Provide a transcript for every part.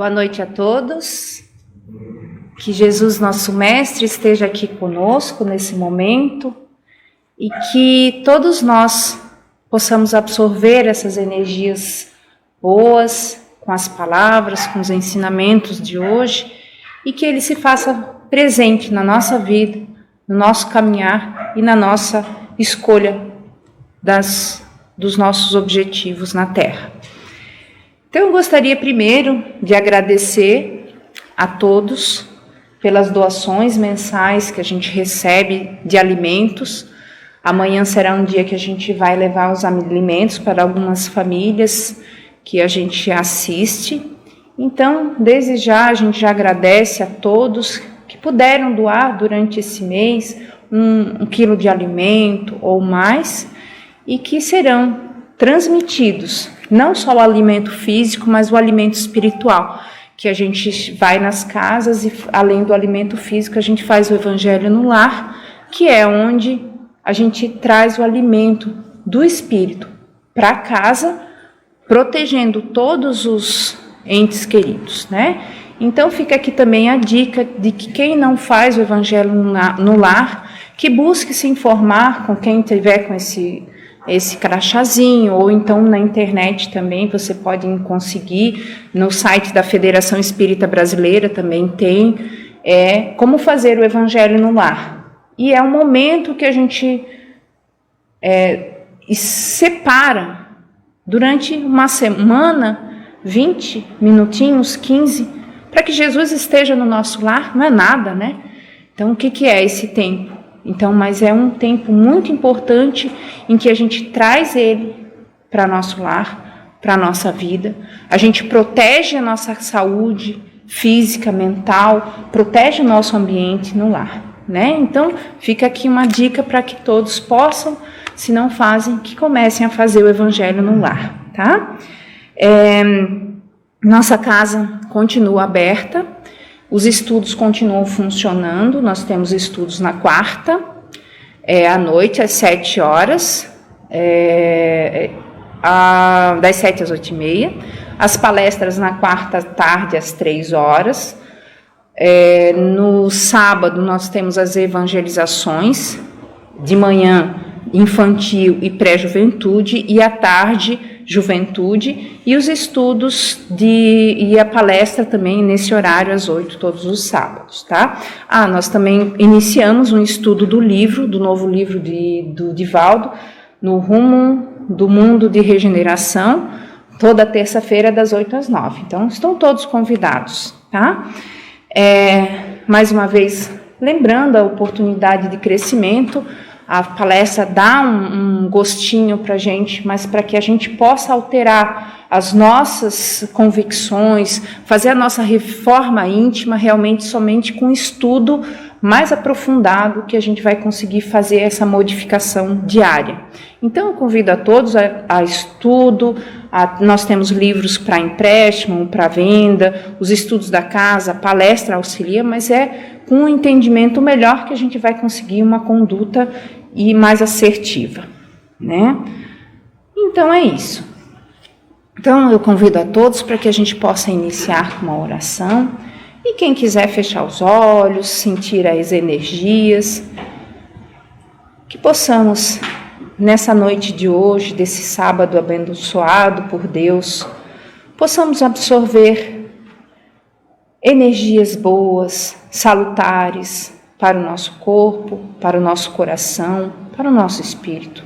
Boa noite a todos. Que Jesus, nosso Mestre, esteja aqui conosco nesse momento e que todos nós possamos absorver essas energias boas com as palavras, com os ensinamentos de hoje e que ele se faça presente na nossa vida, no nosso caminhar e na nossa escolha dos nossos objetivos na Terra. Então, eu gostaria primeiro de agradecer a todos pelas doações mensais que a gente recebe de alimentos. Amanhã será um dia que a gente vai levar os alimentos para algumas famílias que a gente assiste. Então, desde já, a gente já agradece a todos que puderam doar durante esse mês um quilo de alimento ou mais e que serão transmitidos, não só o alimento físico, mas o alimento espiritual, que a gente vai nas casas e, além do alimento físico, a gente faz o Evangelho no Lar, que é onde a gente traz o alimento do espírito para casa, protegendo todos os entes queridos, né? Então fica aqui também a dica de que quem não faz o Evangelho no Lar, que busque se informar com quem tiver com esse crachazinho, ou então na internet também você pode conseguir, no site da Federação Espírita Brasileira também tem, como fazer o Evangelho no Lar. E é um momento que a gente separa durante uma semana, 20 minutinhos, 15, para que Jesus esteja no nosso lar. Não é nada, né? Então, o que é esse tempo? Então, mas é um tempo muito importante em que a gente traz ele para nosso lar, para a nossa vida. A gente protege a nossa saúde física, mental, protege o nosso ambiente no lar, né? Então, fica aqui uma dica para que todos possam, se não fazem, que comecem a fazer o Evangelho no Lar, tá? Nossa casa continua aberta. Os estudos continuam funcionando, nós temos estudos na quarta, à noite, às 7 horas, das 7 às 8h30, as palestras na quarta tarde, às 3 horas, no sábado nós temos as evangelizações, de manhã infantil e pré-juventude, e à tarde juventude, e os estudos e a palestra também nesse horário às 8, todos os sábados, tá? Nós também iniciamos um estudo do novo livro do Divaldo, No Rumo do Mundo de Regeneração, toda terça-feira das 8 às 9. Então, estão todos convidados, tá? Mais uma vez, lembrando a oportunidade de crescimento, a palestra dá um gostinho para a gente, mas para que a gente possa alterar as nossas convicções, fazer a nossa reforma íntima realmente somente com estudo mais aprofundado que a gente vai conseguir fazer essa modificação diária. Então, eu convido a todos a estudo, nós temos livros para empréstimo, para venda, os estudos da casa, a palestra auxilia, mas com um entendimento melhor que a gente vai conseguir uma conduta e mais assertiva, né? Então é isso. Então eu convido a todos para que a gente possa iniciar com uma oração e quem quiser fechar os olhos, sentir as energias, que possamos nessa noite de hoje, desse sábado abençoado por Deus, possamos absorver energias boas, salutares para o nosso corpo, para o nosso coração, para o nosso espírito.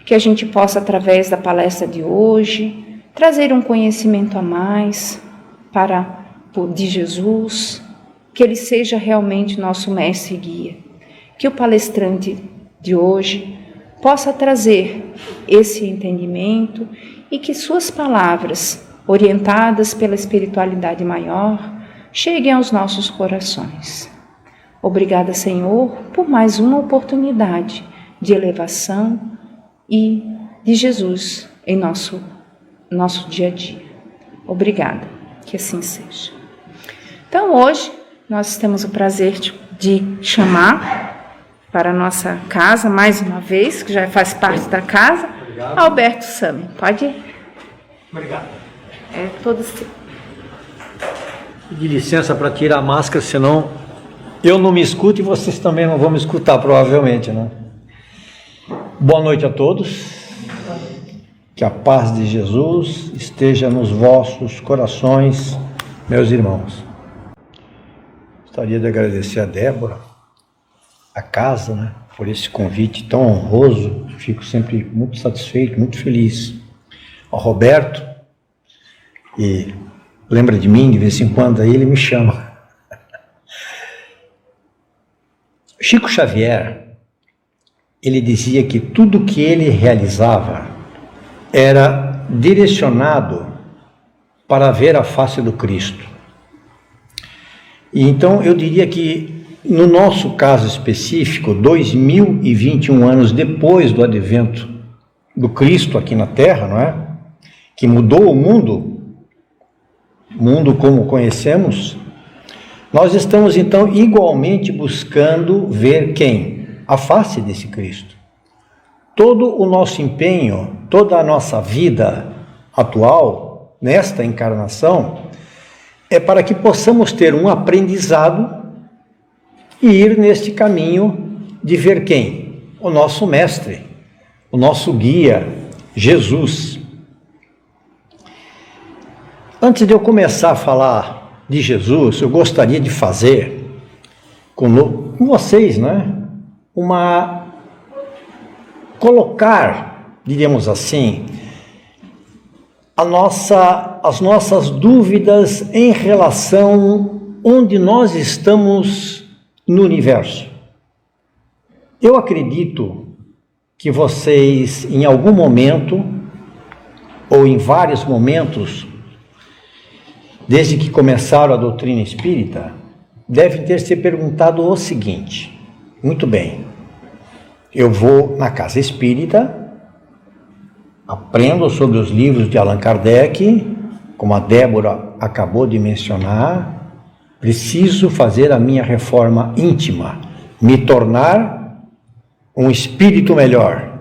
Que a gente possa, através da palestra de hoje, trazer um conhecimento a mais de Jesus, que Ele seja realmente nosso mestre e guia. Que o palestrante de hoje possa trazer esse entendimento e que suas palavras, orientadas pela espiritualidade maior, cheguem aos nossos corações. Obrigada, Senhor, por mais uma oportunidade de elevação e de Jesus em nosso dia a dia. Obrigada, que assim seja. Então, hoje, nós temos o prazer de chamar para a nossa casa, mais uma vez, que já faz parte da casa, Obrigado. Alberto Sami. Pode ir? Obrigado. É todo seu. Pedir licença para tirar a máscara, senão eu não me escuto e vocês também não vão me escutar, provavelmente, né? Boa noite a todos. Que a paz de Jesus esteja nos vossos corações, meus irmãos. Gostaria de agradecer a Débora, a casa, né, por esse convite tão honroso. Fico sempre muito satisfeito, muito feliz. Ao Roberto, e lembra de mim, de vez em quando, aí ele me chama. Chico Xavier, ele dizia que tudo que ele realizava era direcionado para ver a face do Cristo. E então eu diria que, no nosso caso específico, 2021 anos depois do advento do Cristo aqui na Terra, não é? Que mudou o mundo como conhecemos, nós estamos então igualmente buscando ver quem? A face desse Cristo. Todo o nosso empenho, toda a nossa vida atual, nesta encarnação, é para que possamos ter um aprendizado e ir neste caminho de ver quem? O nosso mestre, o nosso guia, Jesus. Antes de eu começar a falar de Jesus, eu gostaria de fazer com vocês, né, colocar, diríamos assim, as nossas dúvidas em relação onde nós estamos no universo. Eu acredito que vocês, em algum momento, ou em vários momentos, desde que começaram a doutrina espírita, devem ter se perguntado o seguinte: muito bem, eu vou na casa espírita, aprendo sobre os livros de Allan Kardec, como a Débora acabou de mencionar, preciso fazer a minha reforma íntima, me tornar um espírito melhor,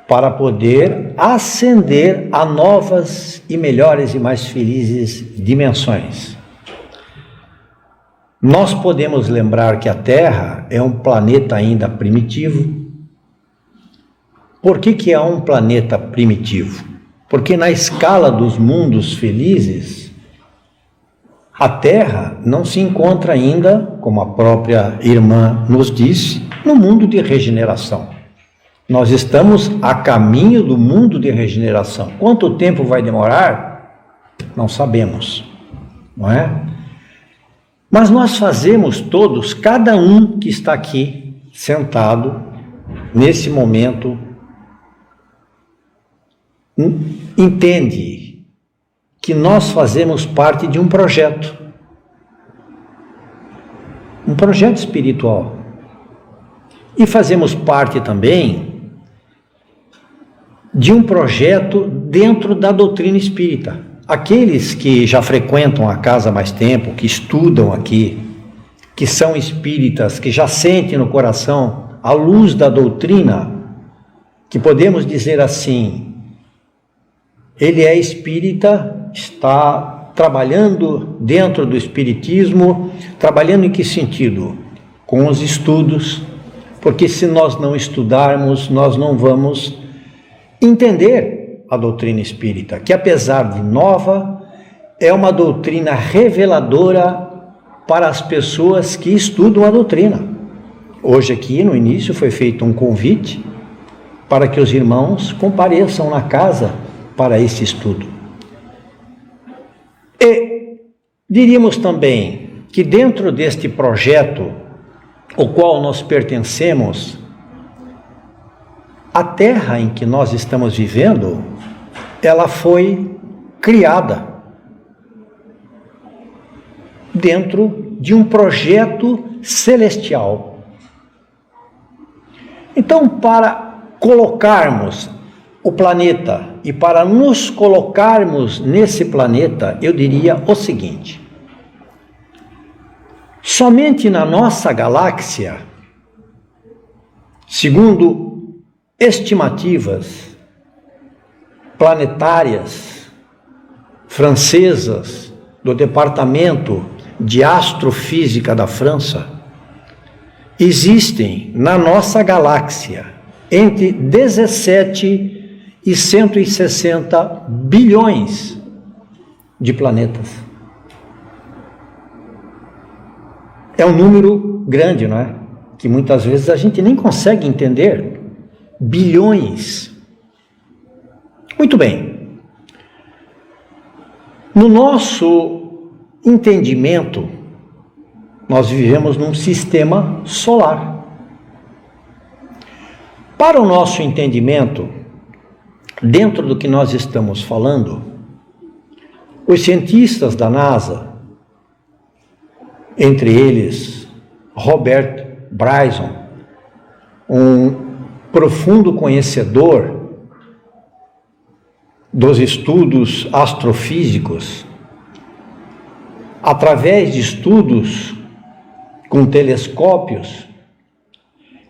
para poder ascender a novas e melhores e mais felizes dimensões. Nós podemos lembrar que a Terra é um planeta ainda primitivo. Por que é um planeta primitivo? Porque na escala dos mundos felizes, a Terra não se encontra ainda, como a própria irmã nos disse, no mundo de regeneração. Nós estamos a caminho do mundo de regeneração. Quanto tempo vai demorar? Não sabemos, não é? Mas nós fazemos todos, cada um que está aqui sentado, nesse momento, entende que nós fazemos parte de um projeto espiritual. E fazemos parte também de um projeto dentro da doutrina espírita. Aqueles que já frequentam a casa há mais tempo, que estudam aqui, que são espíritas, que já sentem no coração a luz da doutrina, que podemos dizer assim, ele é espírita, está trabalhando dentro do espiritismo, trabalhando em que sentido? Com os estudos, porque se nós não estudarmos, nós não vamos entender a doutrina espírita, que apesar de nova, é uma doutrina reveladora para as pessoas que estudam a doutrina. Hoje aqui no início foi feito um convite para que os irmãos compareçam na casa para esse estudo. E diríamos também que dentro deste projeto, ao qual nós pertencemos, a Terra em que nós estamos vivendo, ela foi criada dentro de um projeto celestial. Então, para colocarmos o planeta e para nos colocarmos nesse planeta, eu diria o seguinte: somente na nossa galáxia, segundo estimativas planetárias francesas do Departamento de Astrofísica da França, existem na nossa galáxia entre 17 e 160 bilhões de planetas. É um número grande, não é? Que muitas vezes a gente nem consegue entender. Bilhões. Muito bem. No nosso entendimento, nós vivemos num sistema solar. Para o nosso entendimento, dentro do que nós estamos falando, os cientistas da NASA, entre eles Robert Bryson, um profundo conhecedor dos estudos astrofísicos, através de estudos com telescópios,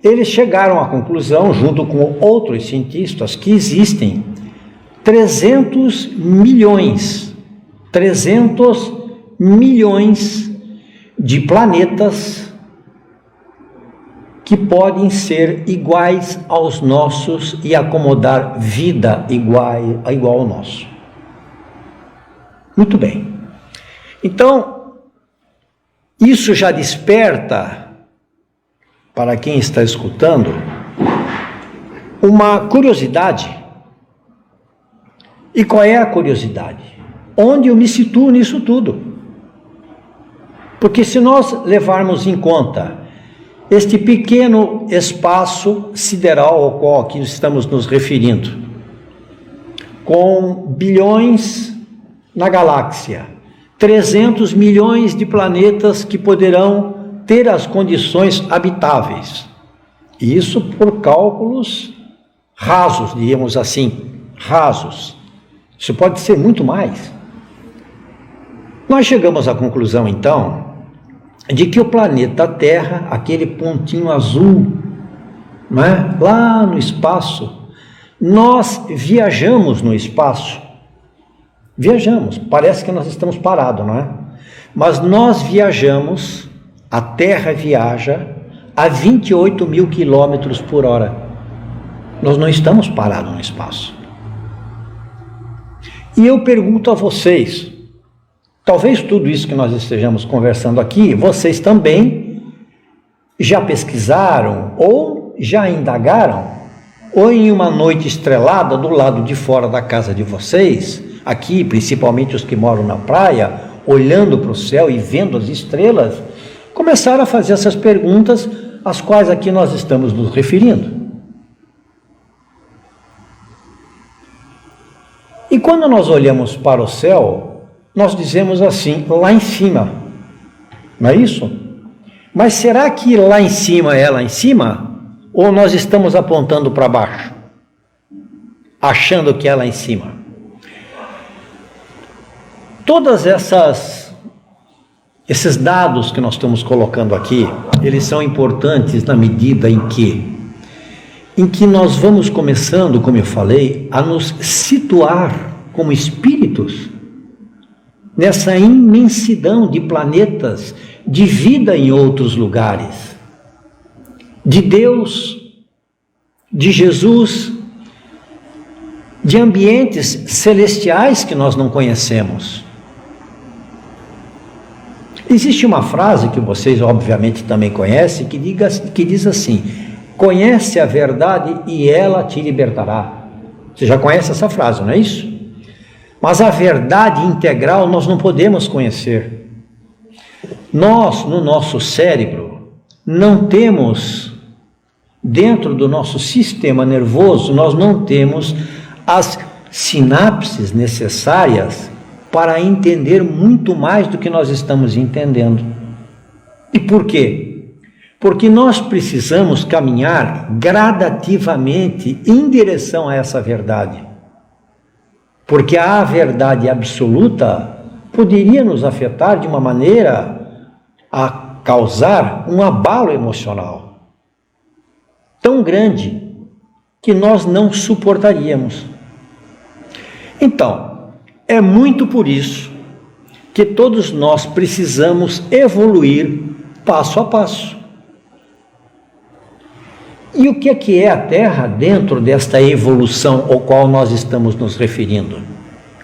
eles chegaram à conclusão, junto com outros cientistas, que existem 300 milhões de planetas que podem ser iguais aos nossos e acomodar vida igual ao nosso. Muito bem. Então, isso já desperta, para quem está escutando, uma curiosidade. E qual é a curiosidade? Onde eu me situo nisso tudo? Porque se nós levarmos em conta este pequeno espaço sideral ao qual aqui estamos nos referindo, com bilhões na galáxia, 300 milhões de planetas que poderão ter as condições habitáveis, e isso por cálculos rasos, diríamos assim, rasos. Isso pode ser muito mais. Nós chegamos à conclusão, então, de que o planeta Terra, aquele pontinho azul, não é? Lá no espaço, nós viajamos no espaço. Viajamos, parece que nós estamos parados, não é? Mas nós viajamos, a Terra viaja a 28 mil quilômetros por hora. Nós não estamos parados no espaço. E eu pergunto a vocês, talvez tudo isso que nós estejamos conversando aqui, vocês também já pesquisaram ou já indagaram, ou em uma noite estrelada do lado de fora da casa de vocês, aqui principalmente os que moram na praia, olhando para o céu e vendo as estrelas, começaram a fazer essas perguntas às quais aqui nós estamos nos referindo. E quando nós olhamos para o céu, nós dizemos assim, lá em cima, não é isso? Mas será que lá em cima é lá em cima? Ou nós estamos apontando para baixo, achando que é lá em cima? Todas esses dados que nós estamos colocando aqui, eles são importantes na medida em que nós vamos começando, como eu falei, a nos situar como espíritos nessa imensidão de planetas, de vida em outros lugares, de Deus, de Jesus, de ambientes celestiais que nós não conhecemos. Existe uma frase que vocês obviamente também conhecem, que diz assim: conhece a verdade e ela te libertará. Você já conhece essa frase, não é isso? Mas a verdade integral nós não podemos conhecer. Nós, no nosso cérebro, não temos, dentro do nosso sistema nervoso, nós não temos as sinapses necessárias para entender muito mais do que nós estamos entendendo. E por quê? Porque nós precisamos caminhar gradativamente em direção a essa verdade. Porque a verdade absoluta poderia nos afetar de uma maneira a causar um abalo emocional tão grande que nós não suportaríamos. Então, é muito por isso que todos nós precisamos evoluir passo a passo. E o que é a Terra dentro desta evolução ao qual nós estamos nos referindo?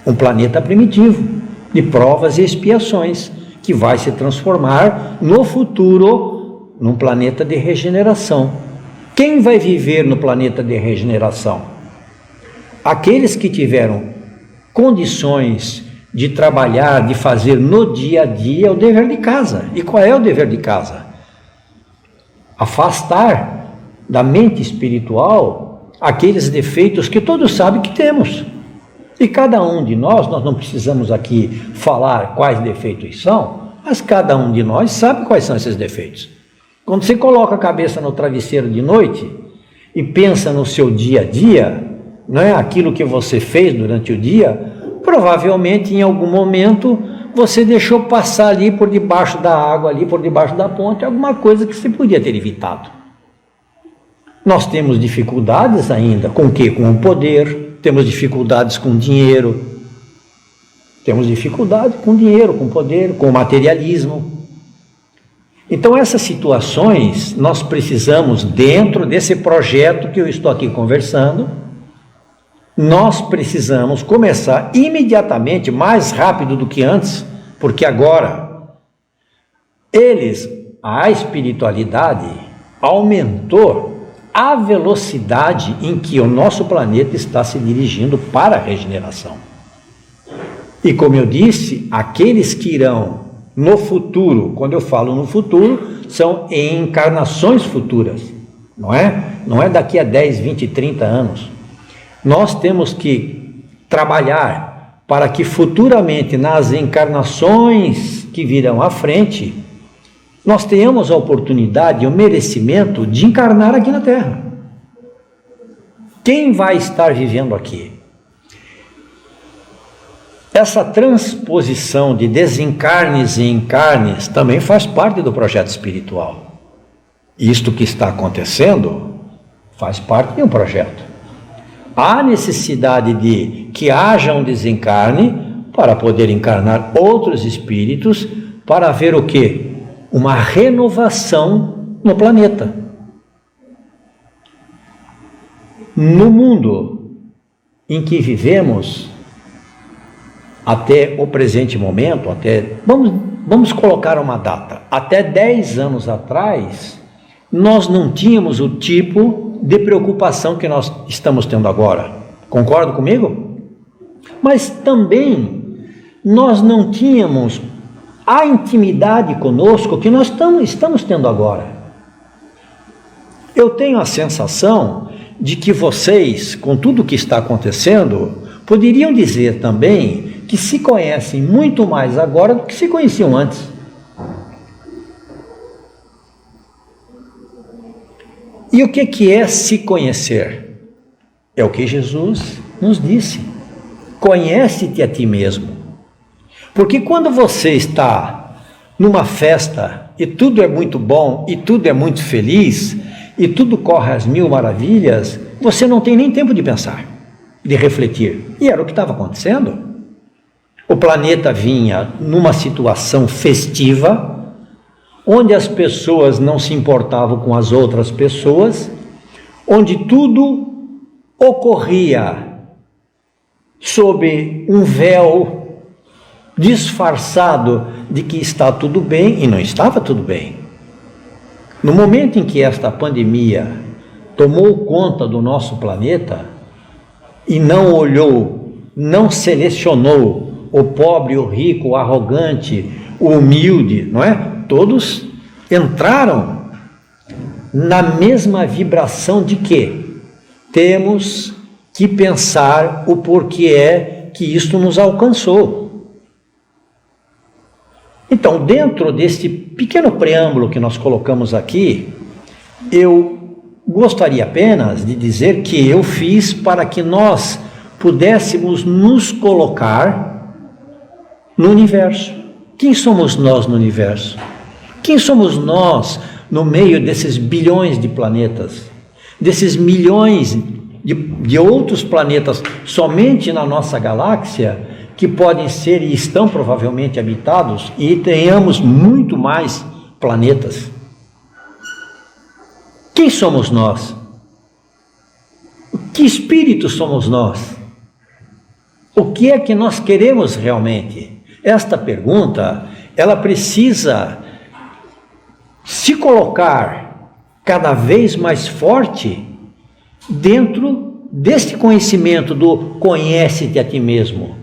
Um planeta primitivo, de provas e expiações, que vai se transformar no futuro num planeta de regeneração. Quem vai viver no planeta de regeneração? Aqueles que tiveram condições de trabalhar, de fazer no dia a dia o dever de casa. E qual é o dever de casa? Afastar da mente espiritual aqueles defeitos que todos sabem que temos. E cada um de nós não precisamos aqui falar quais defeitos são, mas cada um de nós sabe quais são esses defeitos. Quando você coloca a cabeça no travesseiro de noite e pensa no seu dia a dia, não é aquilo que você fez durante o dia, provavelmente em algum momento você deixou passar ali por debaixo da água, ali por debaixo da ponte, alguma coisa que você podia ter evitado. Nós temos dificuldades ainda com o quê? Com o poder, temos dificuldades com dinheiro, temos dificuldade com dinheiro, com poder, com materialismo. Então essas situações nós precisamos, dentro desse projeto que eu estou aqui conversando, nós precisamos começar imediatamente, mais rápido do que antes, porque agora a espiritualidade aumentou a velocidade em que o nosso planeta está se dirigindo para a regeneração. E como eu disse, aqueles que irão no futuro, quando eu falo no futuro, são em encarnações futuras, não é? Não é daqui a 10, 20, 30 anos. Nós temos que trabalhar para que futuramente, nas encarnações que virão à frente, nós tenhamos a oportunidade e o merecimento de encarnar aqui na Terra. Quem vai estar vivendo aqui? Essa transposição de desencarnes e encarnes também faz parte do projeto espiritual. Isto que está acontecendo faz parte de um projeto. Há necessidade de que haja um desencarne para poder encarnar outros espíritos, para haver o quê? Uma renovação no planeta. No mundo em que vivemos, até o presente momento, vamos colocar uma data, até 10 anos atrás, nós não tínhamos o tipo de preocupação que nós estamos tendo agora. Concorda comigo? Mas também nós não tínhamos a intimidade conosco que nós estamos tendo agora. Eu tenho a sensação de que vocês, com tudo o que está acontecendo, poderiam dizer também que se conhecem muito mais agora do que se conheciam antes. E o que é se conhecer? É o que Jesus nos disse. Conhece-te a ti mesmo. Porque quando você está numa festa e tudo é muito bom e tudo é muito feliz e tudo corre às mil maravilhas, você não tem nem tempo de pensar, de refletir. E era o que estava acontecendo. O planeta vinha numa situação festiva, onde as pessoas não se importavam com as outras pessoas, onde tudo ocorria sob um véu disfarçado de que está tudo bem, e não estava tudo bem. No momento em que esta pandemia tomou conta do nosso planeta e não olhou, não selecionou o pobre, o rico, o arrogante, o humilde, não é? Todos entraram na mesma vibração de que temos que pensar o porquê é que isto nos alcançou. Então, dentro desse pequeno preâmbulo que nós colocamos aqui, eu gostaria apenas de dizer que eu fiz para que nós pudéssemos nos colocar no universo. Quem somos nós no universo? Quem somos nós no meio desses bilhões de planetas, desses milhões de outros planetas somente na nossa galáxia, que podem ser e estão provavelmente habitados e tenhamos muito mais planetas. Quem somos nós? Que espírito somos nós? O que é que nós queremos realmente? Esta pergunta, ela precisa se colocar cada vez mais forte dentro deste conhecimento do conhece-te a ti mesmo.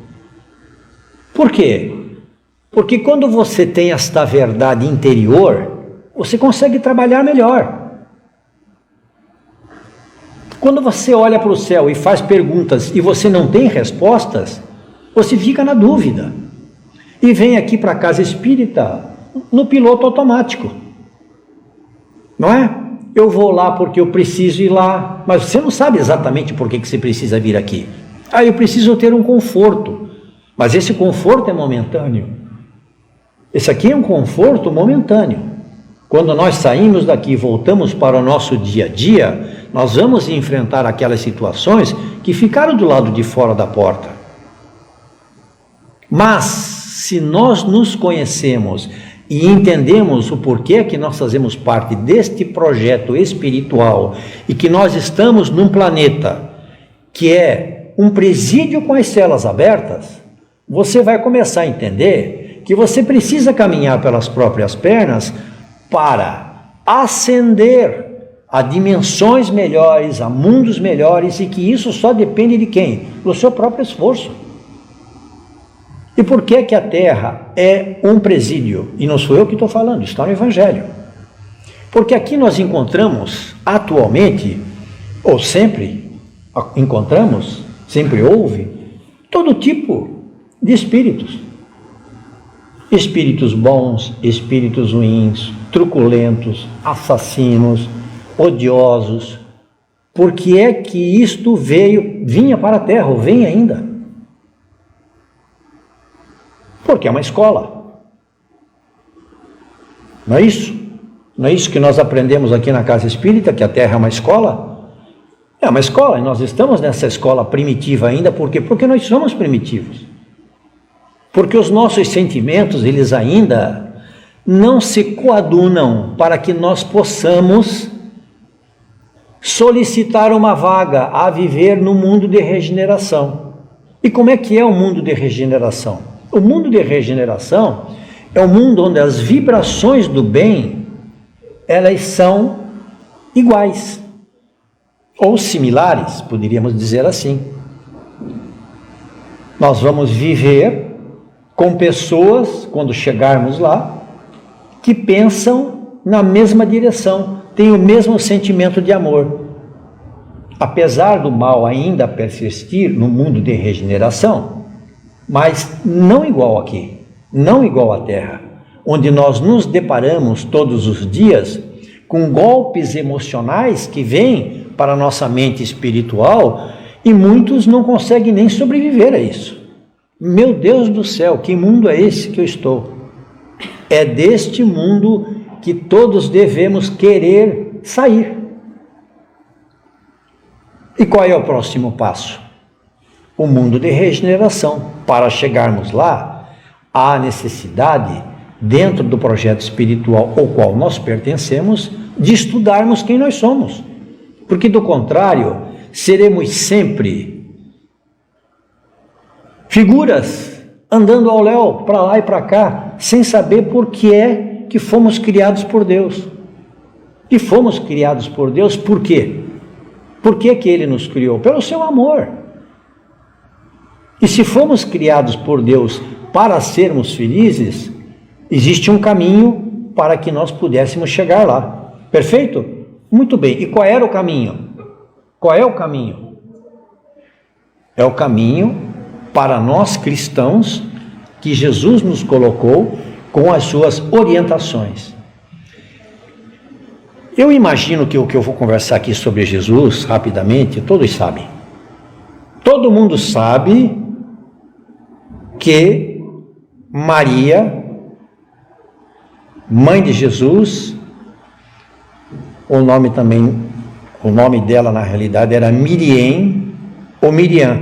Por quê? Porque quando você tem esta verdade interior, você consegue trabalhar melhor. Quando você olha para o céu e faz perguntas e você não tem respostas, você fica na dúvida. E vem aqui para a casa espírita no piloto automático. Não é? Eu vou lá porque eu preciso ir lá, mas você não sabe exatamente por que você precisa vir aqui. Eu preciso ter um conforto, mas esse conforto é momentâneo. Esse aqui é um conforto momentâneo. Quando nós saímos daqui e voltamos para o nosso dia a dia, nós vamos enfrentar aquelas situações que ficaram do lado de fora da porta. Mas, se nós nos conhecemos e entendemos o porquê que nós fazemos parte deste projeto espiritual e que nós estamos num planeta que é um presídio com as celas abertas, você vai começar a entender que você precisa caminhar pelas próprias pernas para ascender a dimensões melhores, a mundos melhores, e que isso só depende de quem? Do seu próprio esforço. E por que que a Terra é um presídio? E não sou eu que estou falando, está no Evangelho. Porque aqui nós encontramos atualmente, ou sempre encontramos, sempre houve, todo tipo de espíritos. Espíritos bons, espíritos ruins, truculentos, assassinos, odiosos. Por que é que isto vinha para a Terra, ou vem ainda? Porque é uma escola. Não é isso? Não é isso que nós aprendemos aqui na Casa Espírita, que a Terra é uma escola? É uma escola, e nós estamos nessa escola primitiva ainda, por quê? Porque nós somos primitivos. Porque os nossos sentimentos, eles ainda não se coadunam para que nós possamos solicitar uma vaga a viver no mundo de regeneração. E como é que é o mundo de regeneração? O mundo de regeneração é um mundo onde as vibrações do bem, elas são iguais, ou similares, poderíamos dizer assim. Nós vamos viver com pessoas, quando chegarmos lá, que pensam na mesma direção, têm o mesmo sentimento de amor. Apesar do mal ainda persistir no mundo de regeneração, mas não igual aqui, não igual à Terra, onde nós nos deparamos todos os dias com golpes emocionais que vêm para a nossa mente espiritual e muitos não conseguem nem sobreviver a isso. Meu Deus do céu, que mundo é esse que eu estou? É deste mundo que todos devemos querer sair. E qual é o próximo passo? O mundo de regeneração. Para chegarmos lá, há necessidade, dentro do projeto espiritual ao qual nós pertencemos, de estudarmos quem nós somos. Porque, do contrário, seremos sempre figuras andando ao léu, para lá e para cá, sem saber por que é que fomos criados por Deus. E fomos criados por Deus por quê? Por que que Ele nos criou? Pelo seu amor. E se fomos criados por Deus para sermos felizes, existe um caminho para que nós pudéssemos chegar lá. Perfeito? Muito bem. E qual era o caminho? Qual é o caminho? É o caminho para nós cristãos que Jesus nos colocou com as suas orientações. Eu imagino que o que eu vou conversar aqui sobre Jesus, rapidamente, todos sabem. Todo mundo sabe que Maria, mãe de Jesus, o nome dela na realidade era Miriam ou Miriam.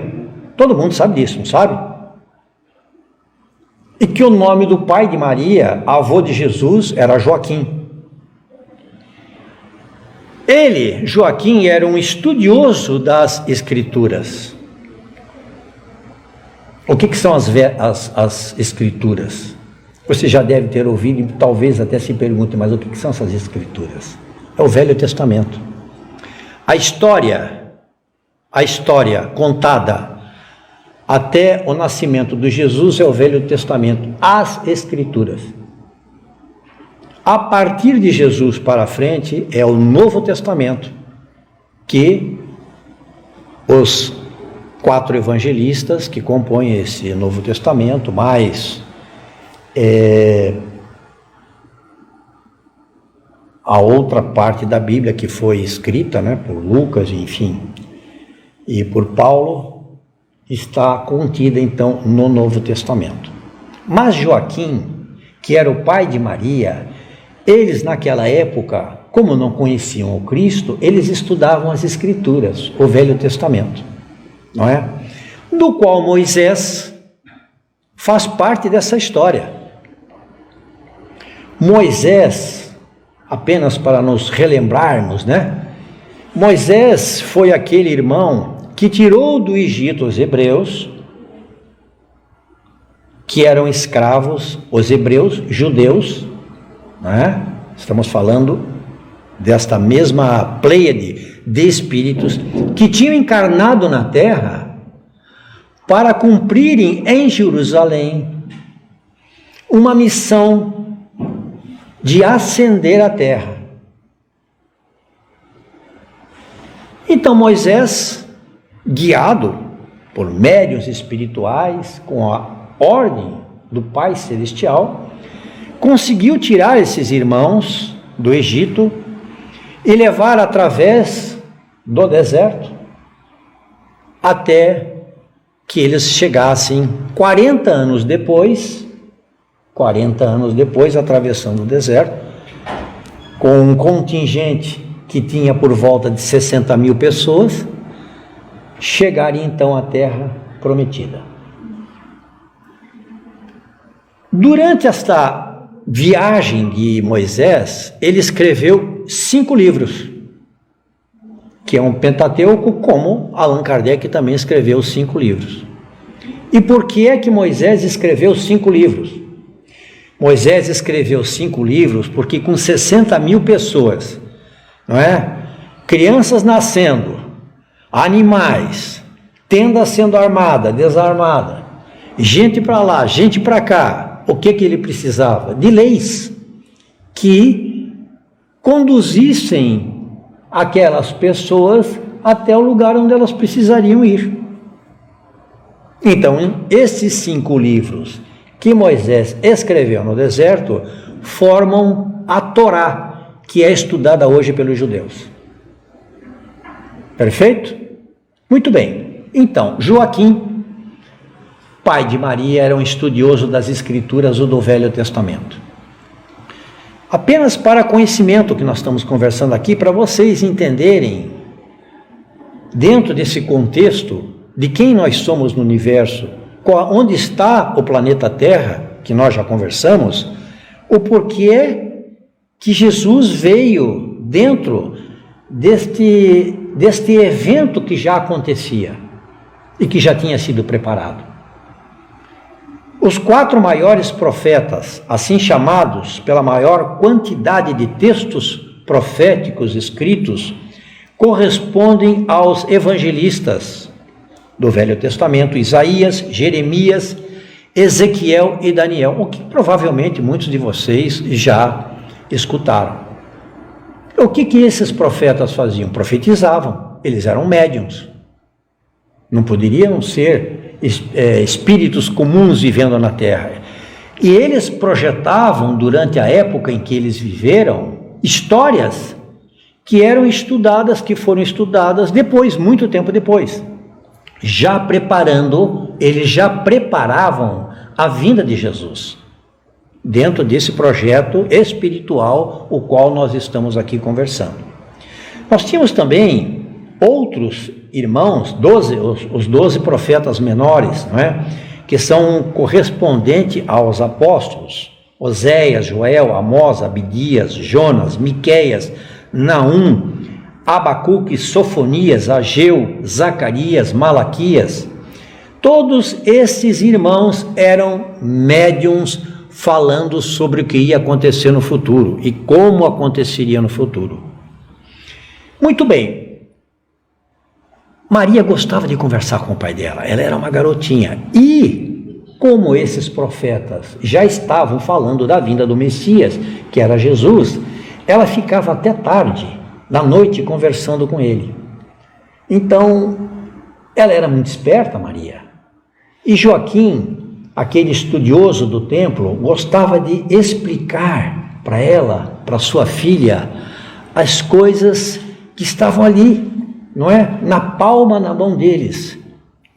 Todo mundo sabe disso, não sabe? e que o nome do pai de Maria, avô de Jesus, era Joaquim. Ele, Joaquim, era um estudioso das Escrituras. O que são as Escrituras? Você já deve ter ouvido e talvez até se pergunte, mas o que são essas Escrituras? É o Velho Testamento. A história contada até o nascimento de Jesus é o Velho Testamento, as Escrituras. A partir de Jesus para frente é o Novo Testamento, que os 4 evangelistas que compõem esse Novo Testamento, mais a outra parte da Bíblia que foi escrita, né, por Lucas, enfim, e por Paulo, está contida então no Novo Testamento. Mas Joaquim, que era o pai de Maria, eles naquela época, como não conheciam o Cristo, eles estudavam as Escrituras, o Velho Testamento, não é? Do qual Moisés faz parte dessa história. Moisés, apenas para nos relembrarmos, né? Moisés foi aquele irmão que tirou do Egito os hebreus, que eram escravos, os hebreus, judeus, né? Estamos falando desta mesma pleiade de espíritos que tinham encarnado na terra para cumprirem em Jerusalém uma missão de ascender a terra. Então Moisés, guiado por médiuns espirituais, com a ordem do Pai Celestial, conseguiu tirar esses irmãos do Egito e levar através do deserto até que eles chegassem 40 anos depois, atravessando o deserto, com um contingente que tinha por volta de 60 mil pessoas, chegarem então à terra prometida. Durante esta viagem de Moisés, ele escreveu 5 livros, que é um Pentateuco, como Allan Kardec também escreveu 5 livros. E por que é que Moisés escreveu 5 livros? Moisés escreveu 5 livros porque com 60 mil pessoas, não é? Crianças nascendo, animais, tenda sendo armada, desarmada, gente para lá, gente para cá, o que ele precisava? De leis que conduzissem aquelas pessoas até o lugar onde elas precisariam ir. Então, esses 5 livros que Moisés escreveu no deserto formam a Torá, que é estudada hoje pelos judeus. Perfeito? Muito bem. Então, Joaquim, pai de Maria, era um estudioso das Escrituras ou do Velho Testamento. Apenas para conhecimento que nós estamos conversando aqui, para vocês entenderem, dentro desse contexto, de quem nós somos no universo, onde está o planeta Terra, que nós já conversamos, o porquê que Jesus veio dentro deste evento que já acontecia e que já tinha sido preparado. Os 4 maiores profetas, assim chamados pela maior quantidade de textos proféticos escritos, correspondem aos evangelistas do Velho Testamento, Isaías, Jeremias, Ezequiel e Daniel, o que provavelmente muitos de vocês já escutaram. O que esses profetas faziam? Profetizavam, eles eram médiuns. Não poderiam ser espíritos comuns vivendo na terra. E eles projetavam, durante a época em que eles viveram, histórias que eram estudadas, que foram estudadas depois, muito tempo depois. Eles já preparavam a vinda de Jesus, dentro desse projeto espiritual, o qual nós estamos aqui conversando. Nós tínhamos também outros irmãos, os 12 profetas menores, não é? que são correspondentes aos apóstolos, Oséias, Joel, Amós, Abdias, Jonas, Miqueias, Naum, Abacuque, Sofonias, Ageu, Zacarias, Malaquias. Todos esses irmãos eram médiuns falando sobre o que ia acontecer no futuro e como aconteceria no futuro. Muito bem. Maria gostava de conversar com o pai dela, ela era uma garotinha. E, como esses profetas já estavam falando da vinda do Messias, que era Jesus, ela ficava até tarde, da noite, conversando com ele. Então, ela era muito esperta, Maria. E Joaquim, aquele estudioso do templo, gostava de explicar para ela, para sua filha, as coisas que estavam ali, não é? Na palma, na mão deles.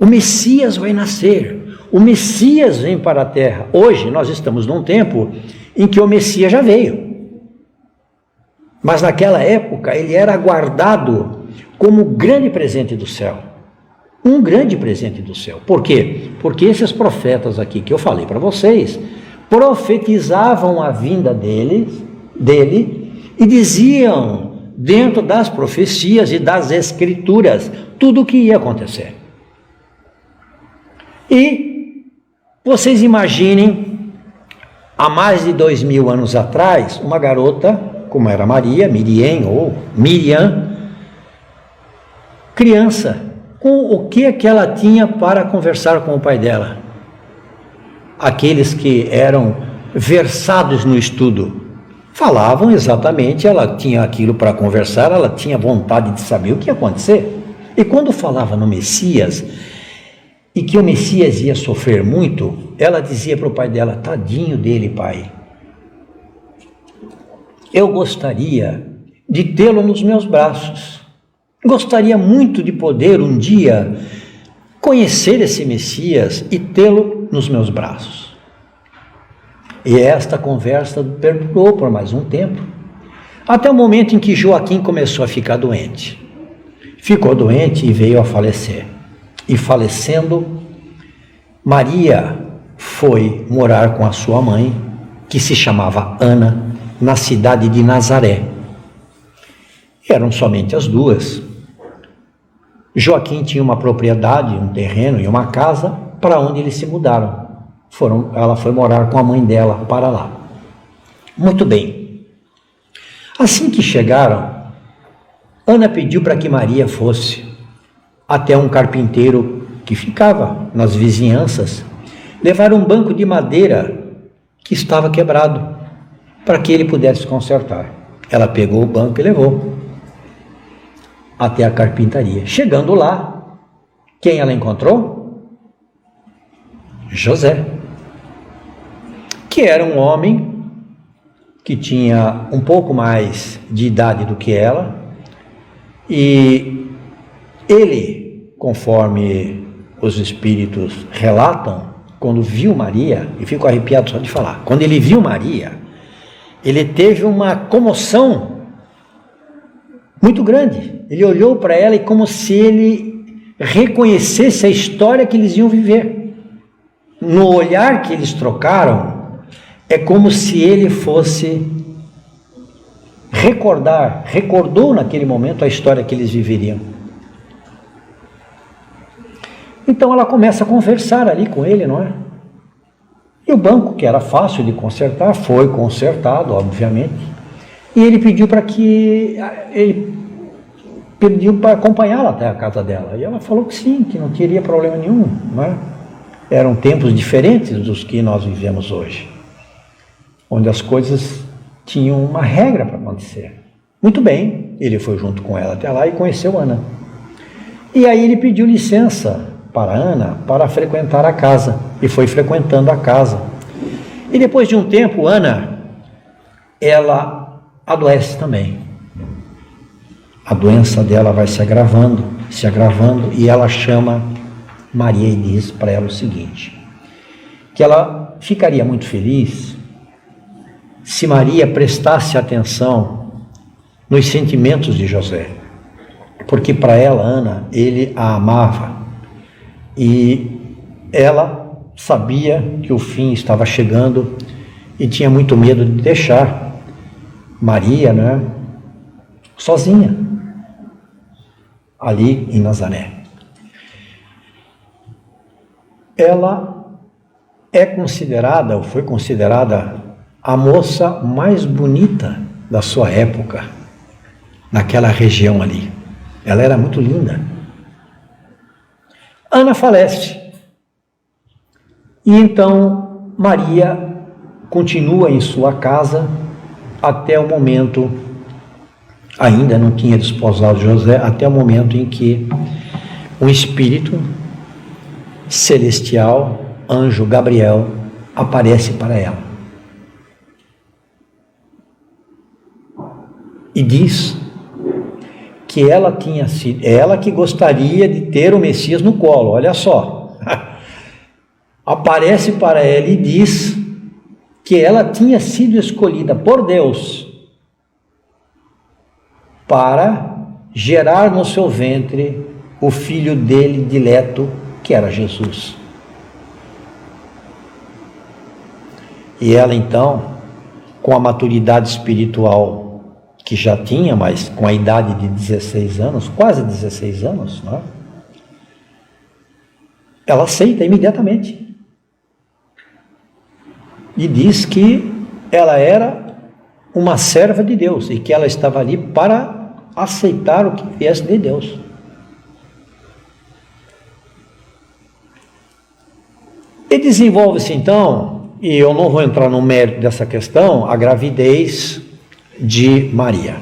O Messias vai nascer, o Messias vem para a terra. Hoje nós estamos num tempo em que o Messias já veio. Mas naquela época ele era aguardado como grande presente do céu. Um grande presente do céu. Por quê? Porque esses profetas aqui que eu falei para vocês, profetizavam a vinda dele e diziam, dentro das profecias e das escrituras, tudo o que ia acontecer. E vocês imaginem, há mais de 2000 anos atrás, uma garota, como era Maria, Miriam ou Miriam, criança, com o que ela tinha para conversar com o pai dela? Aqueles que eram versados no estudo falavam exatamente, ela tinha aquilo para conversar, ela tinha vontade de saber o que ia acontecer. E quando falava no Messias, e que o Messias ia sofrer muito, ela dizia para o pai dela, tadinho dele, pai. Eu gostaria de tê-lo nos meus braços. Gostaria muito de poder um dia conhecer esse Messias e tê-lo nos meus braços. E esta conversa perdurou por mais um tempo, até o momento em que Joaquim começou a ficar doente. Ficou doente e veio a falecer. E falecendo, Maria foi morar com a sua mãe, que se chamava Ana, na cidade de Nazaré. Eram somente as duas. Joaquim tinha uma propriedade, um terreno e uma casa, para onde eles se mudaram. Ela foi morar com a mãe dela para lá. Muito bem. Assim que chegaram, Ana pediu para que Maria fosse até um carpinteiro que ficava nas vizinhanças, levar um banco de madeira que estava quebrado, para que ele pudesse consertar. Ela pegou o banco e levou até a carpintaria. Chegando lá, quem ela encontrou? José, que era um homem que tinha um pouco mais de idade do que ela, e ele, conforme os espíritos relatam, quando viu Maria, e fico arrepiado só de falar, quando ele viu Maria, ele teve uma comoção muito grande. Ele olhou para ela e como se ele reconhecesse a história que eles iam viver. No olhar que eles trocaram, é como se ele fosse recordou naquele momento a história que eles viveriam. Então ela começa a conversar ali com ele, não é? E o banco, que era fácil de consertar, foi consertado, obviamente. E ele pediu para acompanhá-la até a casa dela. E ela falou que sim, que não teria problema nenhum, não é? Eram tempos diferentes dos que nós vivemos hoje, onde as coisas tinham uma regra para acontecer. Muito bem, ele foi junto com ela até lá e conheceu Ana. E aí ele pediu licença para Ana para frequentar a casa, e foi frequentando a casa. E depois de um tempo, Ana, ela adoece também. A doença dela vai se agravando, e ela chama Maria e diz para ela o seguinte, que ela ficaria muito feliz se Maria prestasse atenção nos sentimentos de José, porque para ela, Ana, ele a amava, e ela sabia que o fim estava chegando e tinha muito medo de deixar Maria, né, sozinha ali em Nazaré. Ela é considerada, ou foi considerada, a moça mais bonita da sua época, naquela região ali. Ela era muito linda. Ana falece. E então Maria continua em sua casa até o momento, ainda não tinha desposado José, até o momento em que um espírito celestial, anjo Gabriel, aparece para ela. E diz que ela tinha sido, ela que gostaria de ter o Messias no colo, olha só. Aparece para ela e diz que ela tinha sido escolhida por Deus para gerar no seu ventre o filho dele dileto, que era Jesus. E ela então, com a maturidade espiritual que já tinha, mas com a idade de 16 anos, quase 16 anos, não é? Ela aceita imediatamente. E diz que ela era uma serva de Deus e que ela estava ali para aceitar o que viesse de Deus. E desenvolve-se então, e eu não vou entrar no mérito dessa questão, a gravidez de Maria,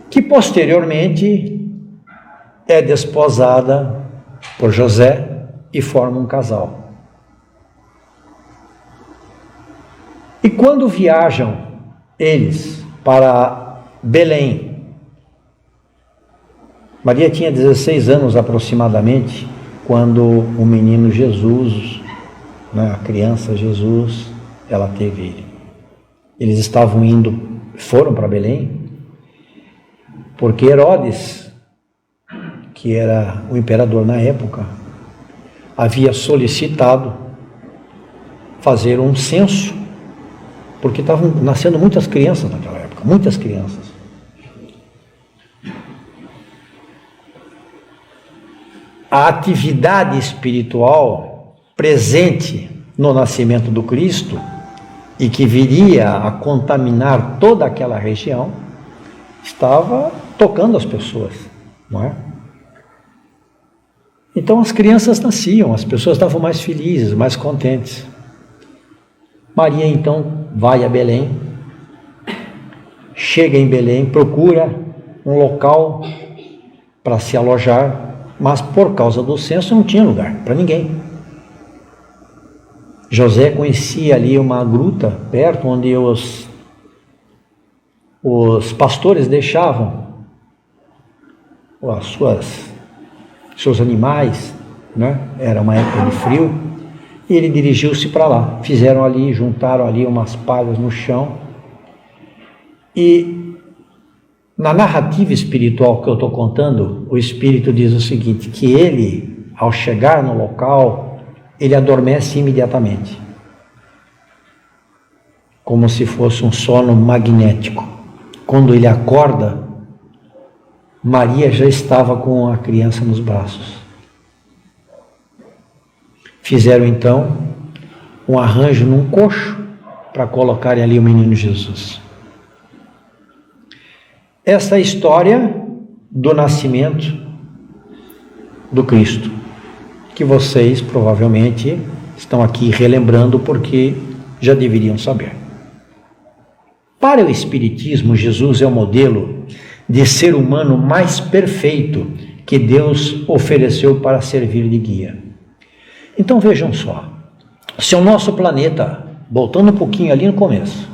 que posteriormente é desposada por José e forma um casal. E quando viajam eles para Belém, Maria tinha 16 anos aproximadamente, quando o menino Jesus, né, a criança Jesus, ela teve ele. Eles estavam foram para Belém, porque Herodes, que era o imperador na época, havia solicitado fazer um censo, porque estavam nascendo muitas crianças naquela época, muitas crianças. A atividade espiritual presente no nascimento do Cristo e que viria a contaminar toda aquela região, estava tocando as pessoas, não é? Então as crianças nasciam, as pessoas estavam mais felizes, mais contentes. Maria então vai a Belém, chega em Belém, procura um local para se alojar, mas por causa do censo não tinha lugar para ninguém. José conhecia ali uma gruta perto onde os pastores deixavam seus animais, né? Era uma época de frio, e ele dirigiu-se para lá. Fizeram ali, juntaram ali umas palhas no chão, e na narrativa espiritual que eu estou contando, o Espírito diz o seguinte, que ele, ao chegar no local, ele adormece imediatamente, como se fosse um sono magnético. Quando ele acorda, Maria já estava com a criança nos braços. Fizeram então um arranjo num coxo para colocarem ali o menino Jesus. Essa é a história do nascimento do Cristo, que vocês provavelmente estão aqui relembrando porque já deveriam saber. Para o Espiritismo, Jesus é o modelo de ser humano mais perfeito que Deus ofereceu para servir de guia. Então vejam só, se o nosso planeta, voltando um pouquinho ali no começo,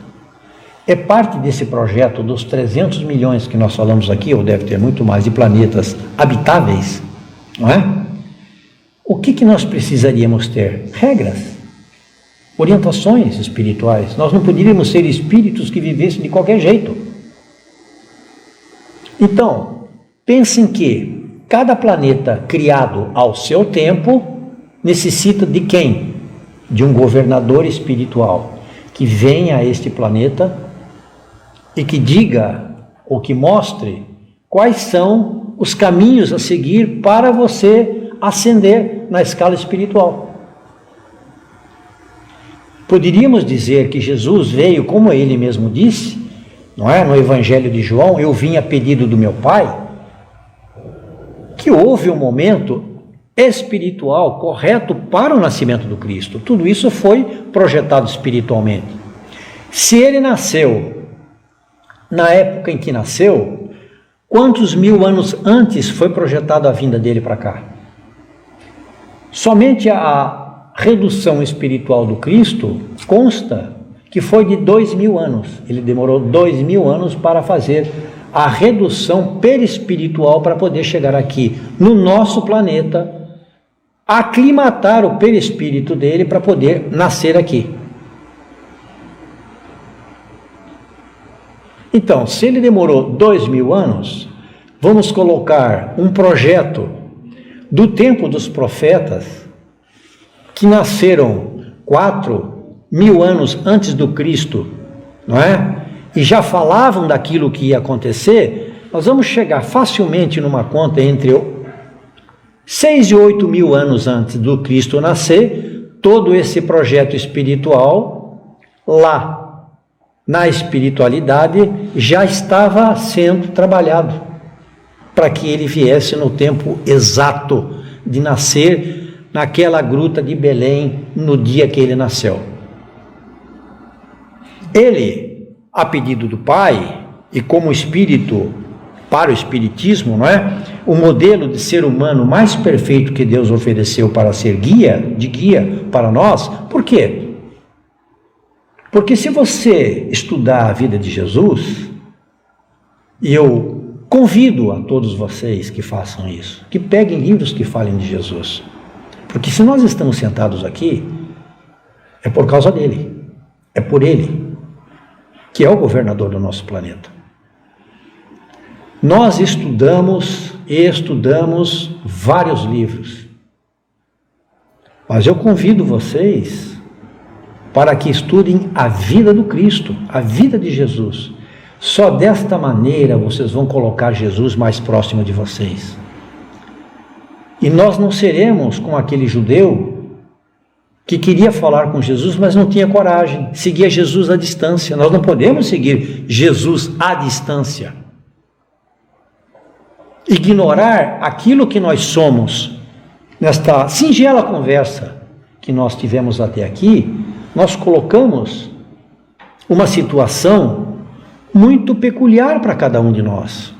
é parte desse projeto dos 300 milhões que nós falamos aqui, ou deve ter muito mais, de planetas habitáveis, não é? O que nós precisaríamos ter? Regras, orientações espirituais. Nós não poderíamos ser espíritos que vivessem de qualquer jeito. Então, pensem que cada planeta criado ao seu tempo necessita de quem? De um governador espiritual que venha a este planeta e que diga ou que mostre quais são os caminhos a seguir para você ascender na escala espiritual. Poderíamos dizer que Jesus veio, como ele mesmo disse, não é? No Evangelho de João, eu vim a pedido do meu Pai, que houve um momento espiritual correto para o nascimento do Cristo. Tudo isso foi projetado espiritualmente. Se ele nasceu na época em que nasceu, quantos mil anos antes foi projetada a vinda dele para cá? Somente a redução espiritual do Cristo consta que foi de 2000 anos. Ele demorou 2000 anos para fazer a redução perispiritual para poder chegar aqui no nosso planeta, aclimatar o perispírito dele para poder nascer aqui. Então, se ele demorou 2000 anos, vamos colocar um projeto do tempo dos profetas, que nasceram 4000 anos antes do Cristo, não é? E já falavam daquilo que ia acontecer. Nós vamos chegar facilmente numa conta entre 6 e 8 mil anos antes do Cristo nascer, todo esse projeto espiritual lá na espiritualidade já estava sendo trabalhado para que ele viesse no tempo exato de nascer naquela gruta de Belém no dia que ele nasceu. Ele, a pedido do Pai e como espírito para o espiritismo, não é? O modelo de ser humano mais perfeito que Deus ofereceu para ser guia para nós. Por quê? Porque se você estudar a vida de Jesus, e eu convido a todos vocês que façam isso, que peguem livros que falem de Jesus, porque se nós estamos sentados aqui, é por causa dele, é por ele, que é o governador do nosso planeta. Nós estudamos vários livros, mas eu convido vocês para que estudem a vida do Cristo, a vida de Jesus. Só desta maneira vocês vão colocar Jesus mais próximo de vocês. E nós não seremos como aquele judeu que queria falar com Jesus, mas não tinha coragem, seguia Jesus à distância. Nós não podemos seguir Jesus à distância. Ignorar aquilo que nós somos. Nesta singela conversa que nós tivemos até aqui, nós colocamos uma situação muito peculiar para cada um de nós.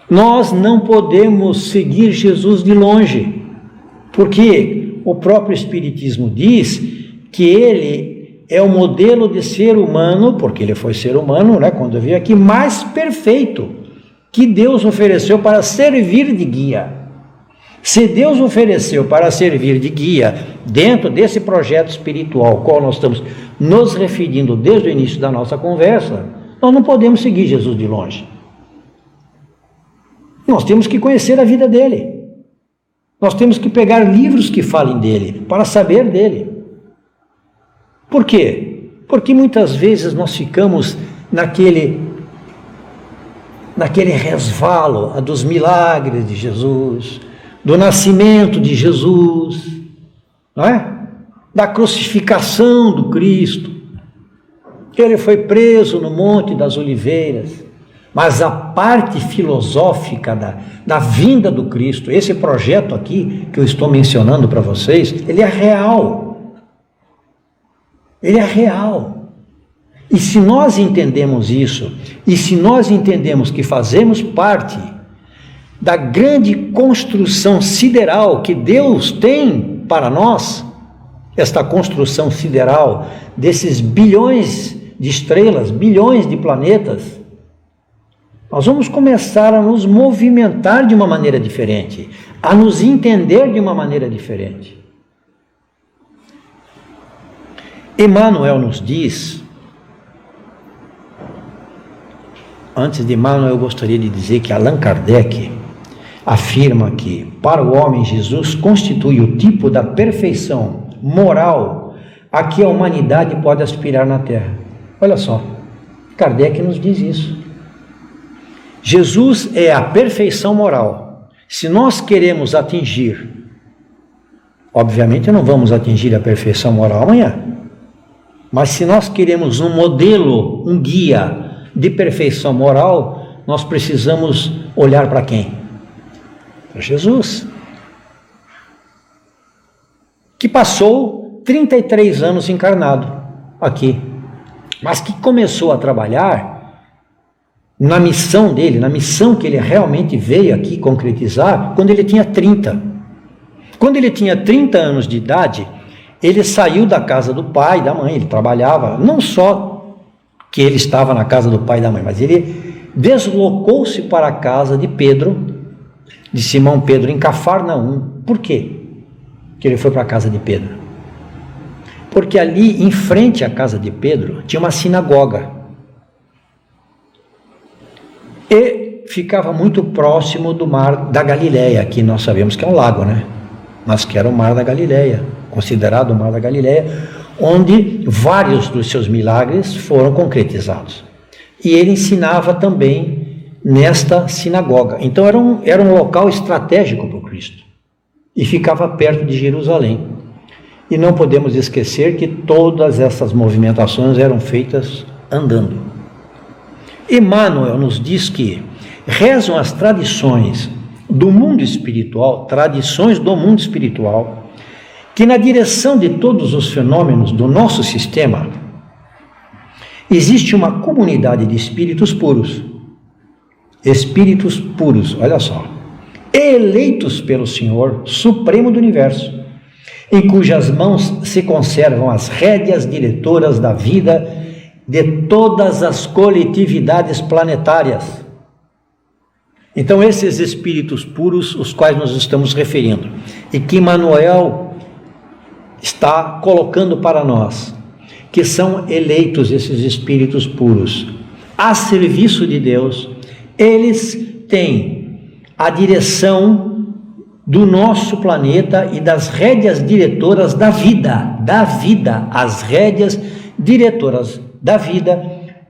Nós não podemos seguir Jesus de longe, porque o próprio Espiritismo diz que ele é o modelo de ser humano, porque ele foi ser humano, né, quando veio aqui, mais perfeito, que Deus ofereceu para servir de guia. Se Deus ofereceu para servir de guia dentro desse projeto espiritual ao qual nós estamos nos referindo desde o início da nossa conversa, nós não podemos seguir Jesus de longe. Nós temos que conhecer a vida dele. Nós temos que pegar livros que falem dele, para saber dele. Por quê? Porque muitas vezes nós ficamos naquele resvalo dos milagres de Jesus, do nascimento de Jesus, não é? Da crucificação do Cristo, que ele foi preso no Monte das Oliveiras, mas a parte filosófica da vinda do Cristo, esse projeto aqui que eu estou mencionando para vocês, ele é real. Ele é real. E se nós entendemos isso, e se nós entendemos que fazemos parte da grande construção sideral que Deus tem para nós, esta construção sideral desses bilhões de estrelas, bilhões de planetas, nós vamos começar a nos movimentar de uma maneira diferente, a nos entender de uma maneira diferente. Emmanuel nos diz, antes de Emmanuel eu gostaria de dizer que Allan Kardec afirma que, para o homem, Jesus constitui o tipo da perfeição moral a que a humanidade pode aspirar na Terra. Olha só, Kardec nos diz isso. Jesus é a perfeição moral. Se nós queremos atingir, obviamente não vamos atingir a perfeição moral amanhã, mas se nós queremos um modelo, um guia de perfeição moral, nós precisamos olhar para quem? Para Jesus, que passou 33 anos encarnado aqui, mas que começou a trabalhar na missão dele, na missão que ele realmente veio aqui concretizar, quando ele tinha 30. Quando ele tinha 30 anos de idade, ele saiu da casa do pai e da mãe, ele trabalhava, não só que ele estava na casa do pai e da mãe, mas ele deslocou-se para a casa de Pedro, de Simão Pedro, em Cafarnaum. Por quê que ele foi para a casa de Pedro? Porque ali, em frente à casa de Pedro, tinha uma sinagoga. E ficava muito próximo do mar da Galileia, que nós sabemos que é um lago, né? Mas que era o mar da Galileia, considerado o mar da Galileia, onde vários dos seus milagres foram concretizados. E ele ensinava também nesta sinagoga. Então era um local estratégico para o Cristo. E ficava perto de Jerusalém. E não podemos esquecer que todas essas movimentações eram feitas andando. Emmanuel nos diz que rezam as tradições do mundo espiritual, que na direção de todos os fenômenos do nosso sistema, existe uma comunidade de espíritos puros. Espíritos puros, olha só, eleitos pelo Senhor Supremo do Universo, em cujas mãos se conservam as rédeas diretoras da vida de todas as coletividades planetárias. Então, esses espíritos puros, os quais nos estamos referindo, e que Emmanuel está colocando para nós, que são eleitos esses espíritos puros, a serviço de Deus, eles têm a direção do nosso planeta e das rédeas diretoras da vida, as rédeas diretoras da vida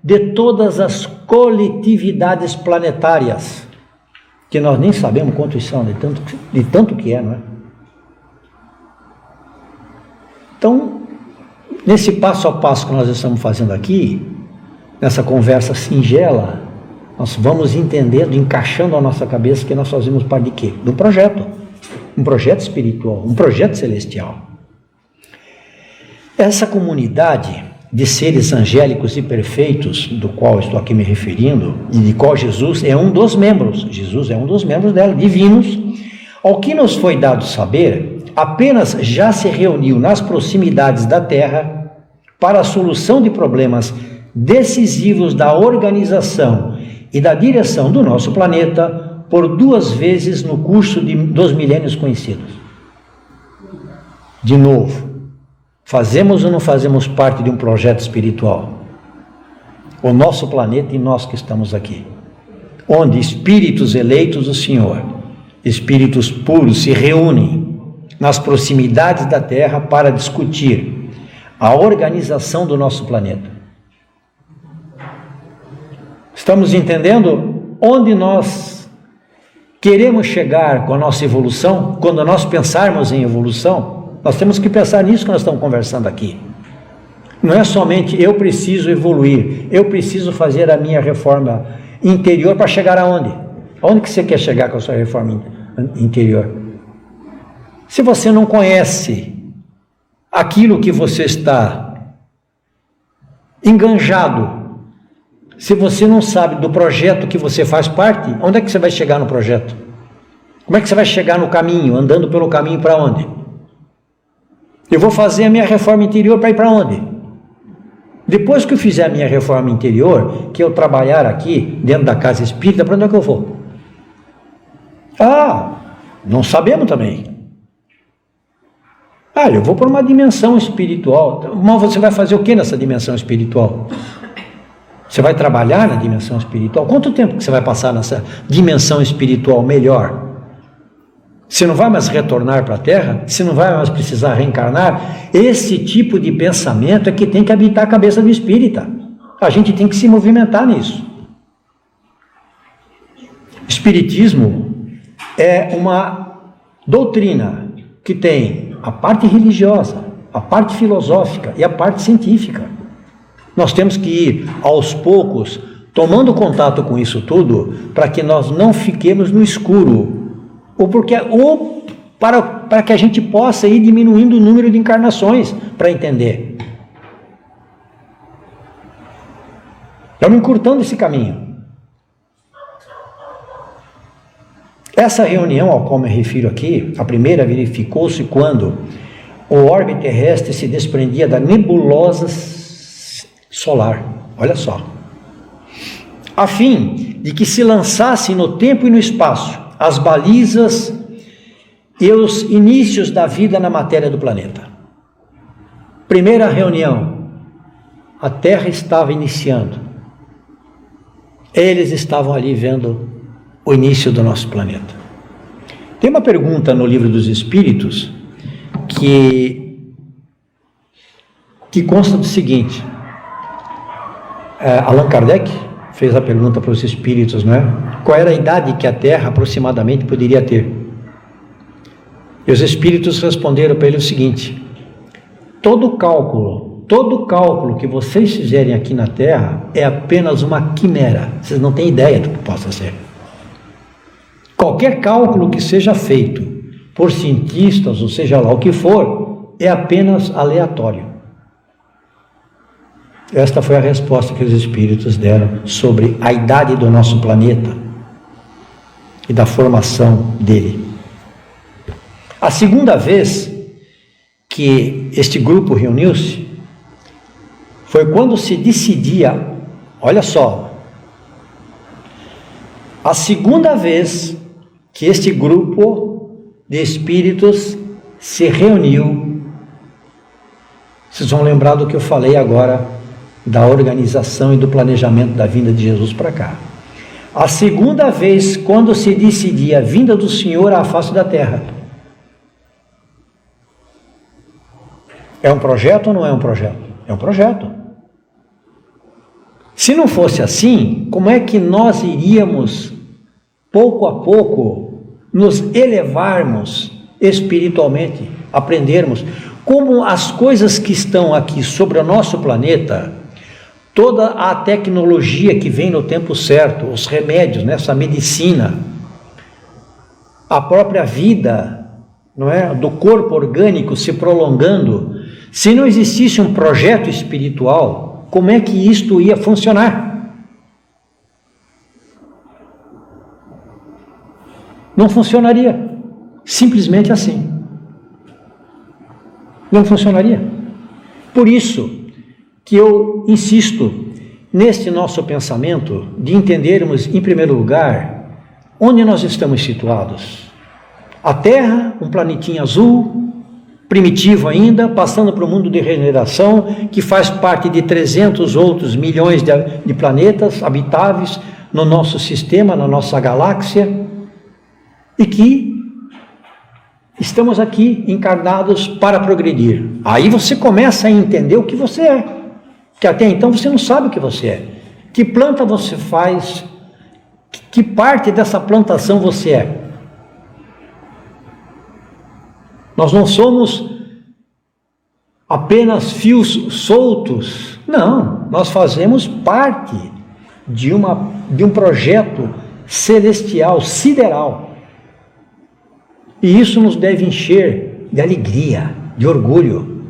de todas as coletividades planetárias, que nós nem sabemos quantos são, de tanto que é, não é? Então, nesse passo a passo que nós estamos fazendo aqui, nessa conversa singela, nós vamos entendendo, encaixando a nossa cabeça que nós fazemos parte de quê? De um projeto espiritual, um projeto celestial. Essa comunidade de seres angélicos e perfeitos, do qual estou aqui me referindo, e de qual Jesus é um dos membros dela, divinos, ao que nos foi dado saber, apenas já se reuniu nas proximidades da Terra para a solução de problemas decisivos da organização e da direção do nosso planeta por 2 vezes no curso dos milênios conhecidos. De novo, fazemos ou não fazemos parte de um projeto espiritual? O nosso planeta e nós que estamos aqui, onde espíritos eleitos do Senhor, espíritos puros, se reúnem nas proximidades da Terra para discutir a organização do nosso planeta. Estamos entendendo onde nós queremos chegar com a nossa evolução? Quando nós pensarmos em evolução, nós temos que pensar nisso que nós estamos conversando aqui. Não é somente eu preciso evoluir, eu preciso fazer a minha reforma interior para chegar aonde? Aonde que você quer chegar com a sua reforma interior? Se você não conhece aquilo que você está enganjado, se você não sabe do projeto que você faz parte, onde é que você vai chegar no projeto? Como é que você vai chegar no caminho, andando pelo caminho para onde? Eu vou fazer a minha reforma interior para ir para onde? Depois que eu fizer a minha reforma interior, que eu trabalhar aqui dentro da casa espírita, para onde é que eu vou? Não sabemos também. Eu vou para uma dimensão espiritual. Mas você vai fazer o que nessa dimensão espiritual? Você vai trabalhar na dimensão espiritual? Quanto tempo que você vai passar nessa dimensão espiritual melhor? se não vai mais retornar para a Terra, se não vai mais precisar reencarnar, esse tipo de pensamento é que tem que habitar a cabeça do espírita. A gente tem que se movimentar nisso. Espiritismo é uma doutrina que tem a parte religiosa, a parte filosófica e a parte científica. Nós temos que ir, aos poucos, tomando contato com isso tudo, para que nós não fiquemos no escuro, ou para que a gente possa ir diminuindo o número de encarnações, para entender. Estamos encurtando esse caminho. Essa reunião ao qual me refiro aqui, a primeira verificou-se quando o orbe terrestre se desprendia da nebulosa solar. Olha só. A fim de que se lançassem no tempo e no espaço as balizas e os inícios da vida na matéria do planeta. Primeira reunião, a Terra estava iniciando. Eles estavam ali vendo o início do nosso planeta. Tem uma pergunta no Livro dos Espíritos que consta do seguinte: Allan Kardec fez a pergunta para os espíritos, não é? Qual era a idade que a Terra aproximadamente poderia ter? E os espíritos responderam para ele o seguinte: todo cálculo que vocês fizerem aqui na Terra é apenas uma quimera. Vocês não têm ideia do que possa ser. Qualquer cálculo que seja feito por cientistas, ou seja lá o que for, é apenas aleatório. Esta foi a resposta que os espíritos deram sobre a idade do nosso planeta e da formação dele. A segunda vez que este grupo reuniu-se foi quando se decidia, olha só, a segunda vez que este grupo de espíritos se reuniu. Vocês vão lembrar do que eu falei agora, da organização e do planejamento da vinda de Jesus para cá. A segunda vez, quando se decidia a vinda do Senhor à face da terra. É um projeto ou não é um projeto? É um projeto. Se não fosse assim, como é que nós iríamos, pouco a pouco, nos elevarmos espiritualmente, aprendermos como as coisas que estão aqui sobre o nosso planeta, toda a tecnologia que vem no tempo certo, os remédios, essa medicina, a própria vida, não é, do corpo orgânico se prolongando, se não existisse um projeto espiritual, como é que isto ia funcionar? Não funcionaria, simplesmente assim. Não funcionaria. Por isso que eu insisto neste nosso pensamento de entendermos, em primeiro lugar, onde nós estamos situados. A Terra, um planetinho azul, primitivo ainda, passando para o mundo de regeneração, que faz parte de 300 outros milhões de planetas habitáveis no nosso sistema, na nossa galáxia, e que estamos aqui encarnados para progredir. Aí você começa a entender o que você é, que até então você não sabe o que você é. Que planta você faz, que parte dessa plantação você é. Nós não somos apenas fios soltos, não, nós fazemos parte de um projeto celestial, sideral. E isso nos deve encher de alegria, de orgulho,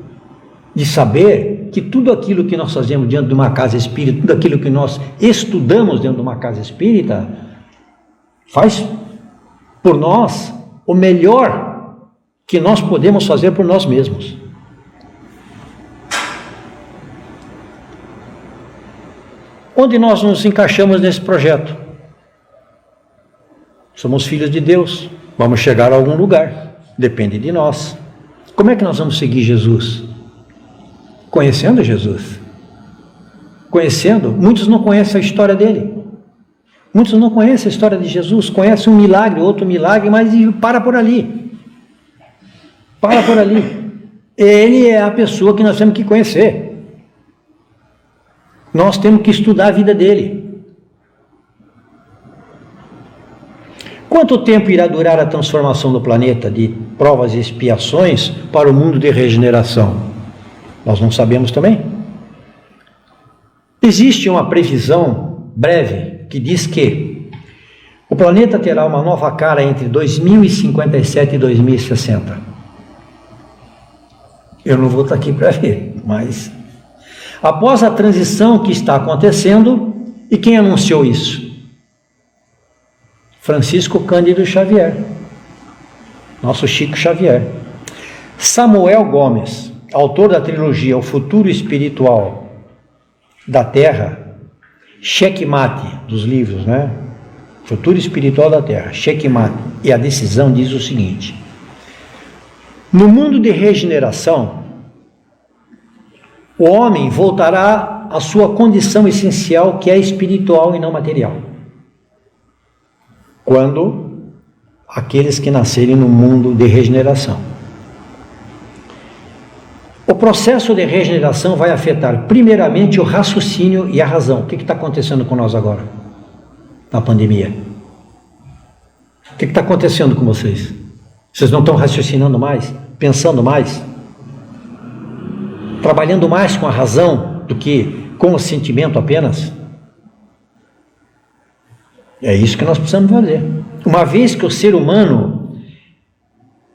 de saber que tudo aquilo que nós fazemos dentro de uma casa espírita, tudo aquilo que nós estudamos dentro de uma casa espírita, faz por nós o melhor que nós podemos fazer por nós mesmos. Onde nós nos encaixamos nesse projeto? Somos filhos de Deus. Vamos chegar a algum lugar, depende de nós. Como é que nós vamos seguir Jesus? Conhecendo Jesus. Conhecendo, muitos não conhecem a história dele. Muitos não conhecem a história de Jesus, conhecem um milagre, outro milagre, mas para por ali. Para por ali. Ele é a pessoa que nós temos que conhecer. Nós temos que estudar a vida dele. Quanto tempo irá durar a transformação do planeta de provas e expiações para o mundo de regeneração? Nós não sabemos também. Existe uma previsão breve que diz que o planeta terá uma nova cara entre 2057 e 2060. Eu não vou estar aqui para ver, mas após a transição que está acontecendo, e quem anunciou isso? Francisco Cândido Xavier, nosso Chico Xavier. Samuel Gomes, autor da trilogia O Futuro Espiritual da Terra, Checkmate, dos livros, né? Futuro Espiritual da Terra, Checkmate e a Decisão, diz o seguinte: no mundo de regeneração, o homem voltará à sua condição essencial, que é espiritual e não material. Quando aqueles que nascerem no mundo de regeneração. O processo de regeneração vai afetar primeiramente o raciocínio e a razão. O que está acontecendo com nós agora, na pandemia? O que está acontecendo com vocês? Vocês não estão raciocinando mais? Pensando mais? Trabalhando mais com a razão do que com o sentimento apenas? É isso que nós precisamos fazer. Uma vez que o ser humano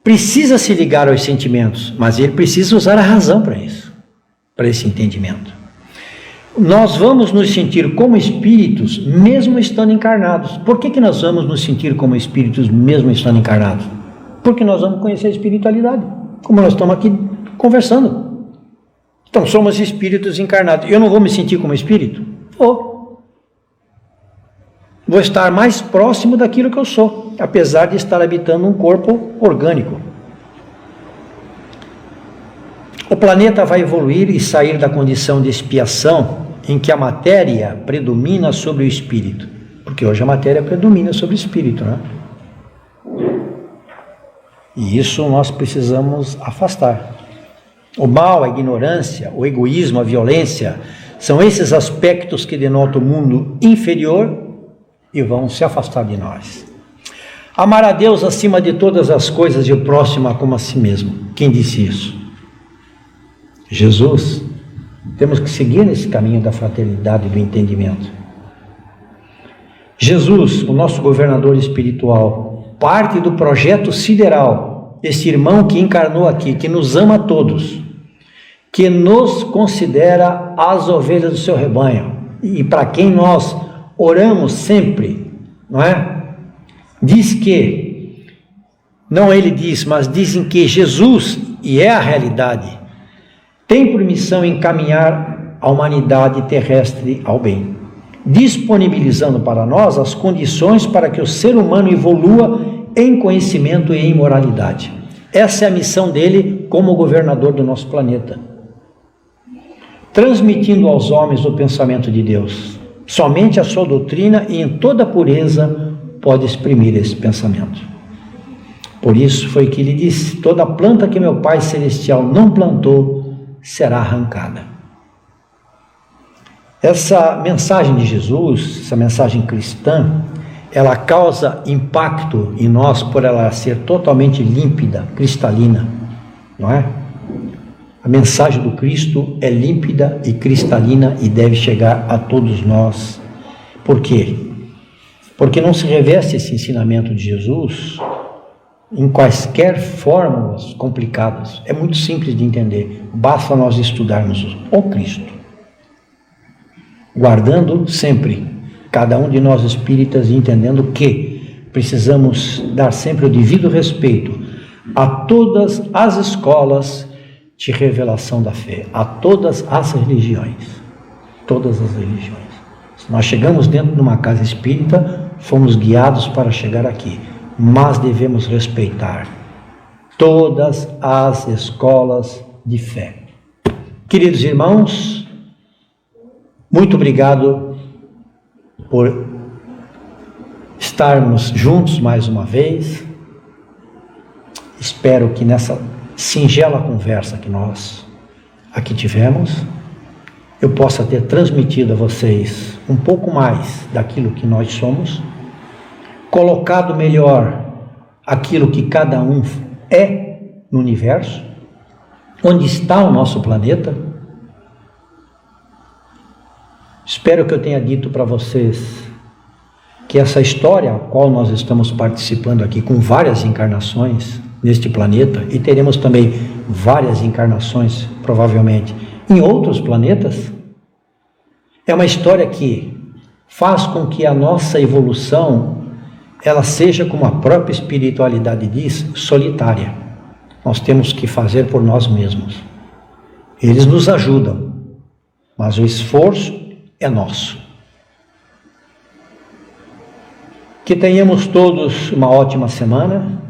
precisa se ligar aos sentimentos, mas ele precisa usar a razão para isso, para esse entendimento. Nós vamos nos sentir como espíritos mesmo estando encarnados. Por que nós vamos nos sentir como espíritos mesmo estando encarnados? Porque nós vamos conhecer a espiritualidade, como nós estamos aqui conversando. Então, somos espíritos encarnados. Eu não vou me sentir como espírito? Vou estar mais próximo daquilo que eu sou, apesar de estar habitando um corpo orgânico. O planeta vai evoluir e sair da condição de expiação em que a matéria predomina sobre o espírito, porque hoje a matéria predomina sobre o espírito, né? E isso nós precisamos afastar. O mal, a ignorância, o egoísmo, a violência, são esses aspectos que denotam o mundo inferior e vão se afastar de nós. Amar a Deus acima de todas as coisas e o próximo como a si mesmo. Quem disse isso? Jesus. Temos que seguir nesse caminho da fraternidade e do entendimento. Jesus, o nosso governador espiritual, parte do projeto sideral, esse irmão que encarnou aqui, que nos ama a todos, que nos considera as ovelhas do seu rebanho, e para quem nós oramos sempre, não é? Diz que, não ele diz, mas dizem que Jesus, e é a realidade, tem por missão encaminhar a humanidade terrestre ao bem, disponibilizando para nós as condições para que o ser humano evolua em conhecimento e em moralidade. Essa é a missão dele como governador do nosso planeta, transmitindo aos homens o pensamento de Deus. Somente a sua doutrina e em toda pureza pode exprimir esse pensamento. Por isso foi que ele disse: toda planta que meu Pai Celestial não plantou será arrancada. Essa mensagem de Jesus, essa mensagem cristã, ela causa impacto em nós por ela ser totalmente límpida, cristalina, não é? A mensagem do Cristo é límpida e cristalina e deve chegar a todos nós. Por quê? Porque não se reveste esse ensinamento de Jesus em quaisquer fórmulas complicadas. É muito simples de entender. Basta nós estudarmos o Cristo, guardando sempre, cada um de nós espíritas, entendendo que precisamos dar sempre o devido respeito a todas as escolas de revelação da fé, a todas as religiões. Todas as religiões. Se nós chegamos dentro de uma casa espírita, fomos guiados para chegar aqui, mas devemos respeitar todas as escolas de fé. Queridos irmãos, muito obrigado por estarmos juntos mais uma vez. Espero que nessa singela conversa que nós aqui tivemos, eu possa ter transmitido a vocês um pouco mais daquilo que nós somos, colocado melhor aquilo que cada um é no universo, onde está o nosso planeta. Espero que eu tenha dito para vocês que essa história a qual nós estamos participando aqui, com várias encarnações neste planeta, e teremos também várias encarnações, provavelmente, em outros planetas, é uma história que faz com que a nossa evolução, ela seja, como a própria espiritualidade diz, solitária. Nós temos que fazer por nós mesmos. Eles nos ajudam, mas o esforço é nosso. Que tenhamos todos uma ótima semana,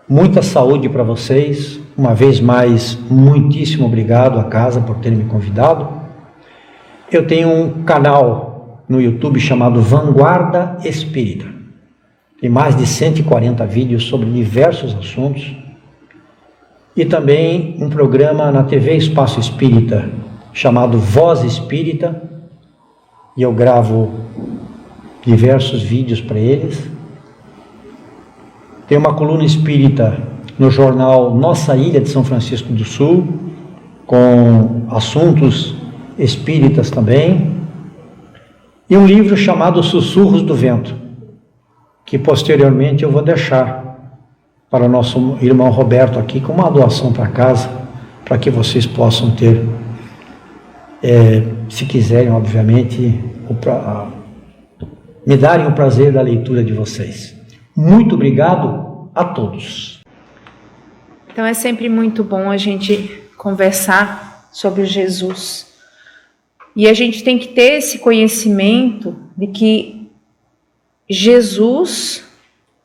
muita saúde para vocês. Uma vez mais, muitíssimo obrigado à casa por ter me convidado. Eu tenho um canal no YouTube chamado Vanguarda Espírita. Tem mais de 140 vídeos sobre diversos assuntos. E também um programa na TV Espaço Espírita chamado Voz Espírita. E eu gravo diversos vídeos para eles. Tem uma coluna espírita no jornal Nossa Ilha de São Francisco do Sul, com assuntos espíritas também, e um livro chamado Sussurros do Vento, que posteriormente eu vou deixar para o nosso irmão Roberto aqui com uma doação para casa, para que vocês possam ter, se quiserem, obviamente, me darem o prazer da leitura de vocês. Muito obrigado a todos. Então é sempre muito bom a gente conversar sobre Jesus. E a gente tem que ter esse conhecimento de que Jesus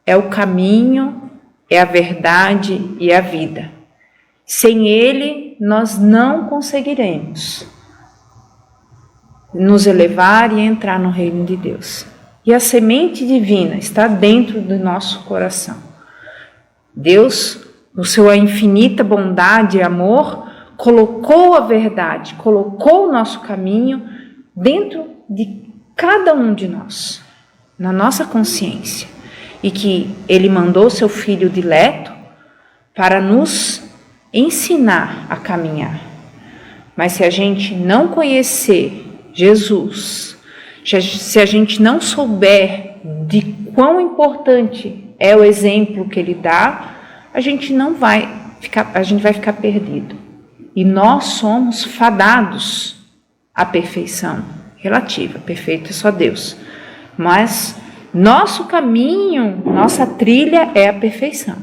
é o caminho, é a verdade e a vida. Sem Ele, nós não conseguiremos nos elevar e entrar no reino de Deus. E a semente divina está dentro do nosso coração. Deus, no sua infinita bondade e amor, colocou a verdade, colocou o nosso caminho dentro de cada um de nós, na nossa consciência. E que Ele mandou seu Filho dileto para nos ensinar a caminhar. Mas se a gente não conhecer Jesus, se a gente não souber de quão importante é o exemplo que Ele dá, a gente vai ficar perdido. E nós somos fadados à perfeição relativa. Perfeito é só Deus. Mas nosso caminho, nossa trilha é a perfeição.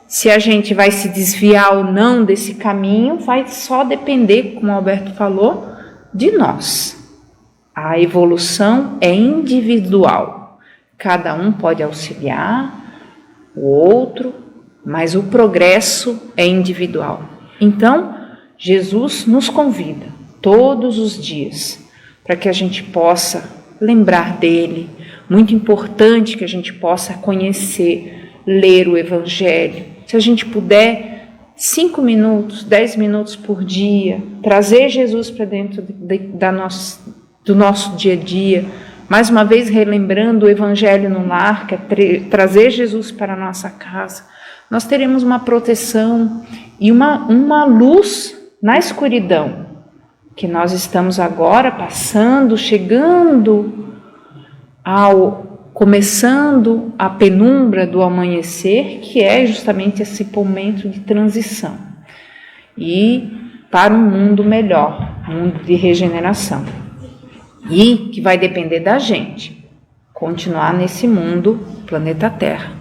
Se a gente vai se desviar ou não desse caminho, vai só depender, como o Alberto falou, de nós. A evolução é individual. Cada um pode auxiliar o outro, mas o progresso é individual. Então, Jesus nos convida todos os dias para que a gente possa lembrar dele. Muito importante que a gente possa conhecer, ler o Evangelho. Se a gente puder, 5 minutos, 10 minutos por dia, trazer Jesus para dentro do nosso dia a dia, mais uma vez relembrando o Evangelho no lar, que é trazer Jesus para a nossa casa, nós teremos uma proteção e uma luz na escuridão, que nós estamos agora passando, começando a penumbra do amanhecer, que é justamente esse momento de transição, e para um mundo melhor, um mundo de regeneração. E que vai depender da gente continuar nesse mundo, planeta Terra.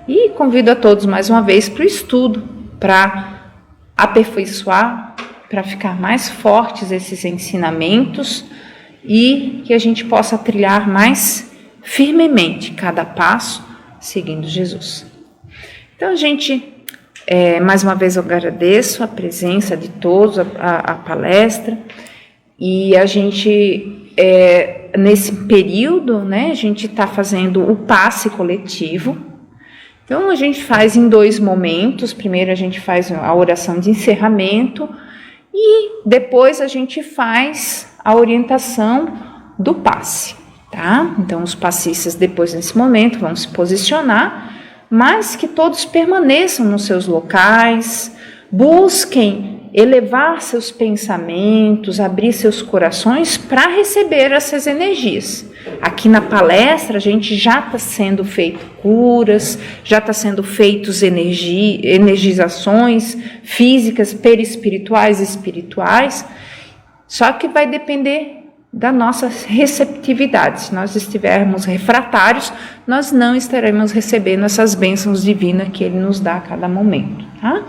E convido a todos mais uma vez para o estudo, para aperfeiçoar, para ficar mais fortes esses ensinamentos e que a gente possa trilhar mais firmemente cada passo seguindo Jesus. Então, gente, mais uma vez eu agradeço a presença de todos, a palestra, e a gente nesse período, né, a gente está fazendo o passe coletivo. Então, a gente faz em 2 momentos. Primeiro, a gente faz a oração de encerramento e depois a gente faz a orientação do passe, tá? Então, os passistas, depois, nesse momento, vão se posicionar, mas que todos permaneçam nos seus locais, busquem elevar seus pensamentos, abrir seus corações para receber essas energias. Aqui na palestra a gente já está sendo feito curas, já está sendo feitos energizações físicas, perispirituais e espirituais, só que vai depender da nossa receptividade. Se nós estivermos refratários, nós não estaremos recebendo essas bênçãos divinas que Ele nos dá a cada momento, tá?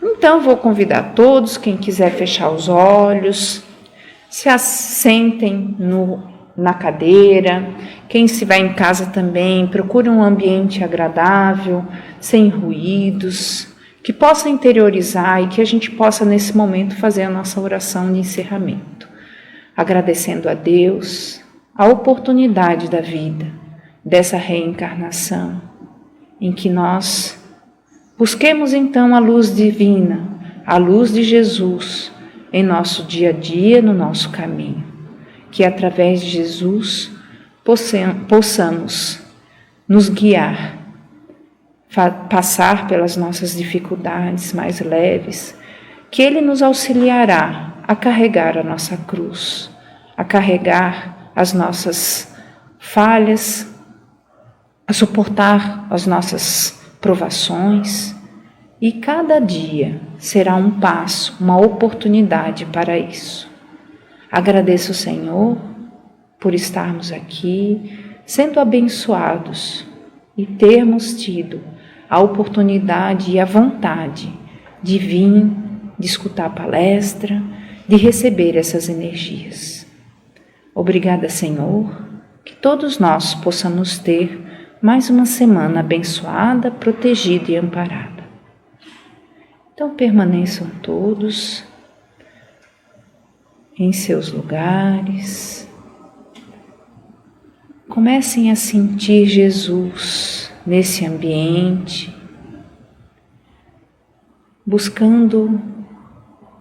Então, vou convidar todos, quem quiser fechar os olhos, se assentem na cadeira. Quem estiver em casa também, procure um ambiente agradável, sem ruídos, que possa interiorizar e que a gente possa, nesse momento, fazer a nossa oração de encerramento. Agradecendo a Deus a oportunidade da vida, dessa reencarnação, em que nós busquemos então a luz divina, a luz de Jesus em nosso dia a dia, no nosso caminho. Que através de Jesus possamos nos guiar, passar pelas nossas dificuldades mais leves, que Ele nos auxiliará a carregar a nossa cruz, a carregar as nossas falhas, a suportar as nossas provações, e cada dia será um passo, uma oportunidade para isso. Agradeço ao Senhor por estarmos aqui, sendo abençoados e termos tido a oportunidade e a vontade de vir, de escutar a palestra, de receber essas energias. Obrigada, Senhor, que todos nós possamos ter mais uma semana abençoada, protegida e amparada. Então permaneçam todos em seus lugares. Comecem a sentir Jesus nesse ambiente, buscando,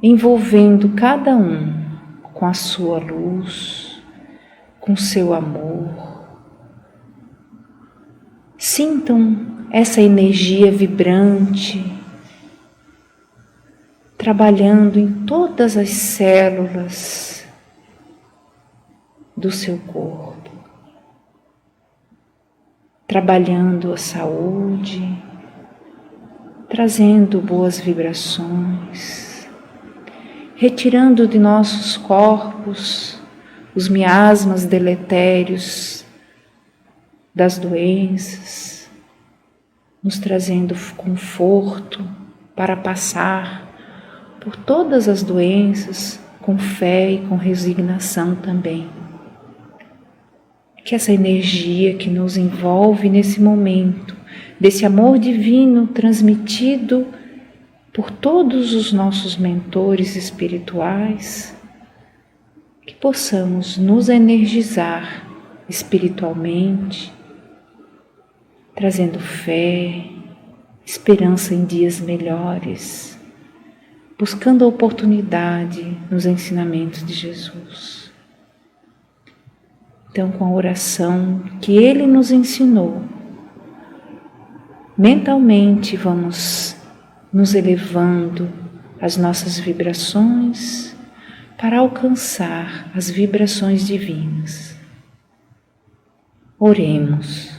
envolvendo cada um com a sua luz, com seu amor. Sintam essa energia vibrante, trabalhando em todas as células do seu corpo, trabalhando a saúde, trazendo boas vibrações, retirando de nossos corpos os miasmas deletérios das doenças, nos trazendo conforto para passar por todas as doenças com fé e com resignação também. Que essa energia que nos envolve nesse momento, desse amor divino transmitido por todos os nossos mentores espirituais, que possamos nos energizar espiritualmente, trazendo fé, esperança em dias melhores, buscando a oportunidade nos ensinamentos de Jesus. Então, com a oração que Ele nos ensinou, mentalmente vamos nos elevando as nossas vibrações para alcançar as vibrações divinas. Oremos.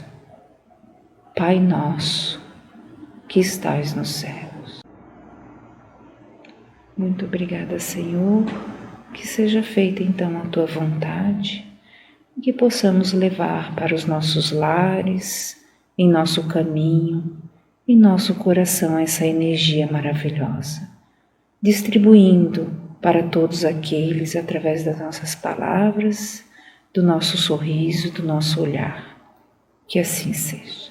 Pai nosso, que estais nos céus. Muito obrigada, Senhor, que seja feita então a Tua vontade e que possamos levar para os nossos lares, em nosso caminho, em nosso coração essa energia maravilhosa, distribuindo para todos aqueles através das nossas palavras, do nosso sorriso, do nosso olhar. Que assim seja.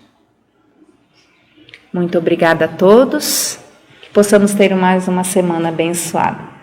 Muito obrigada a todos, que possamos ter mais uma semana abençoada.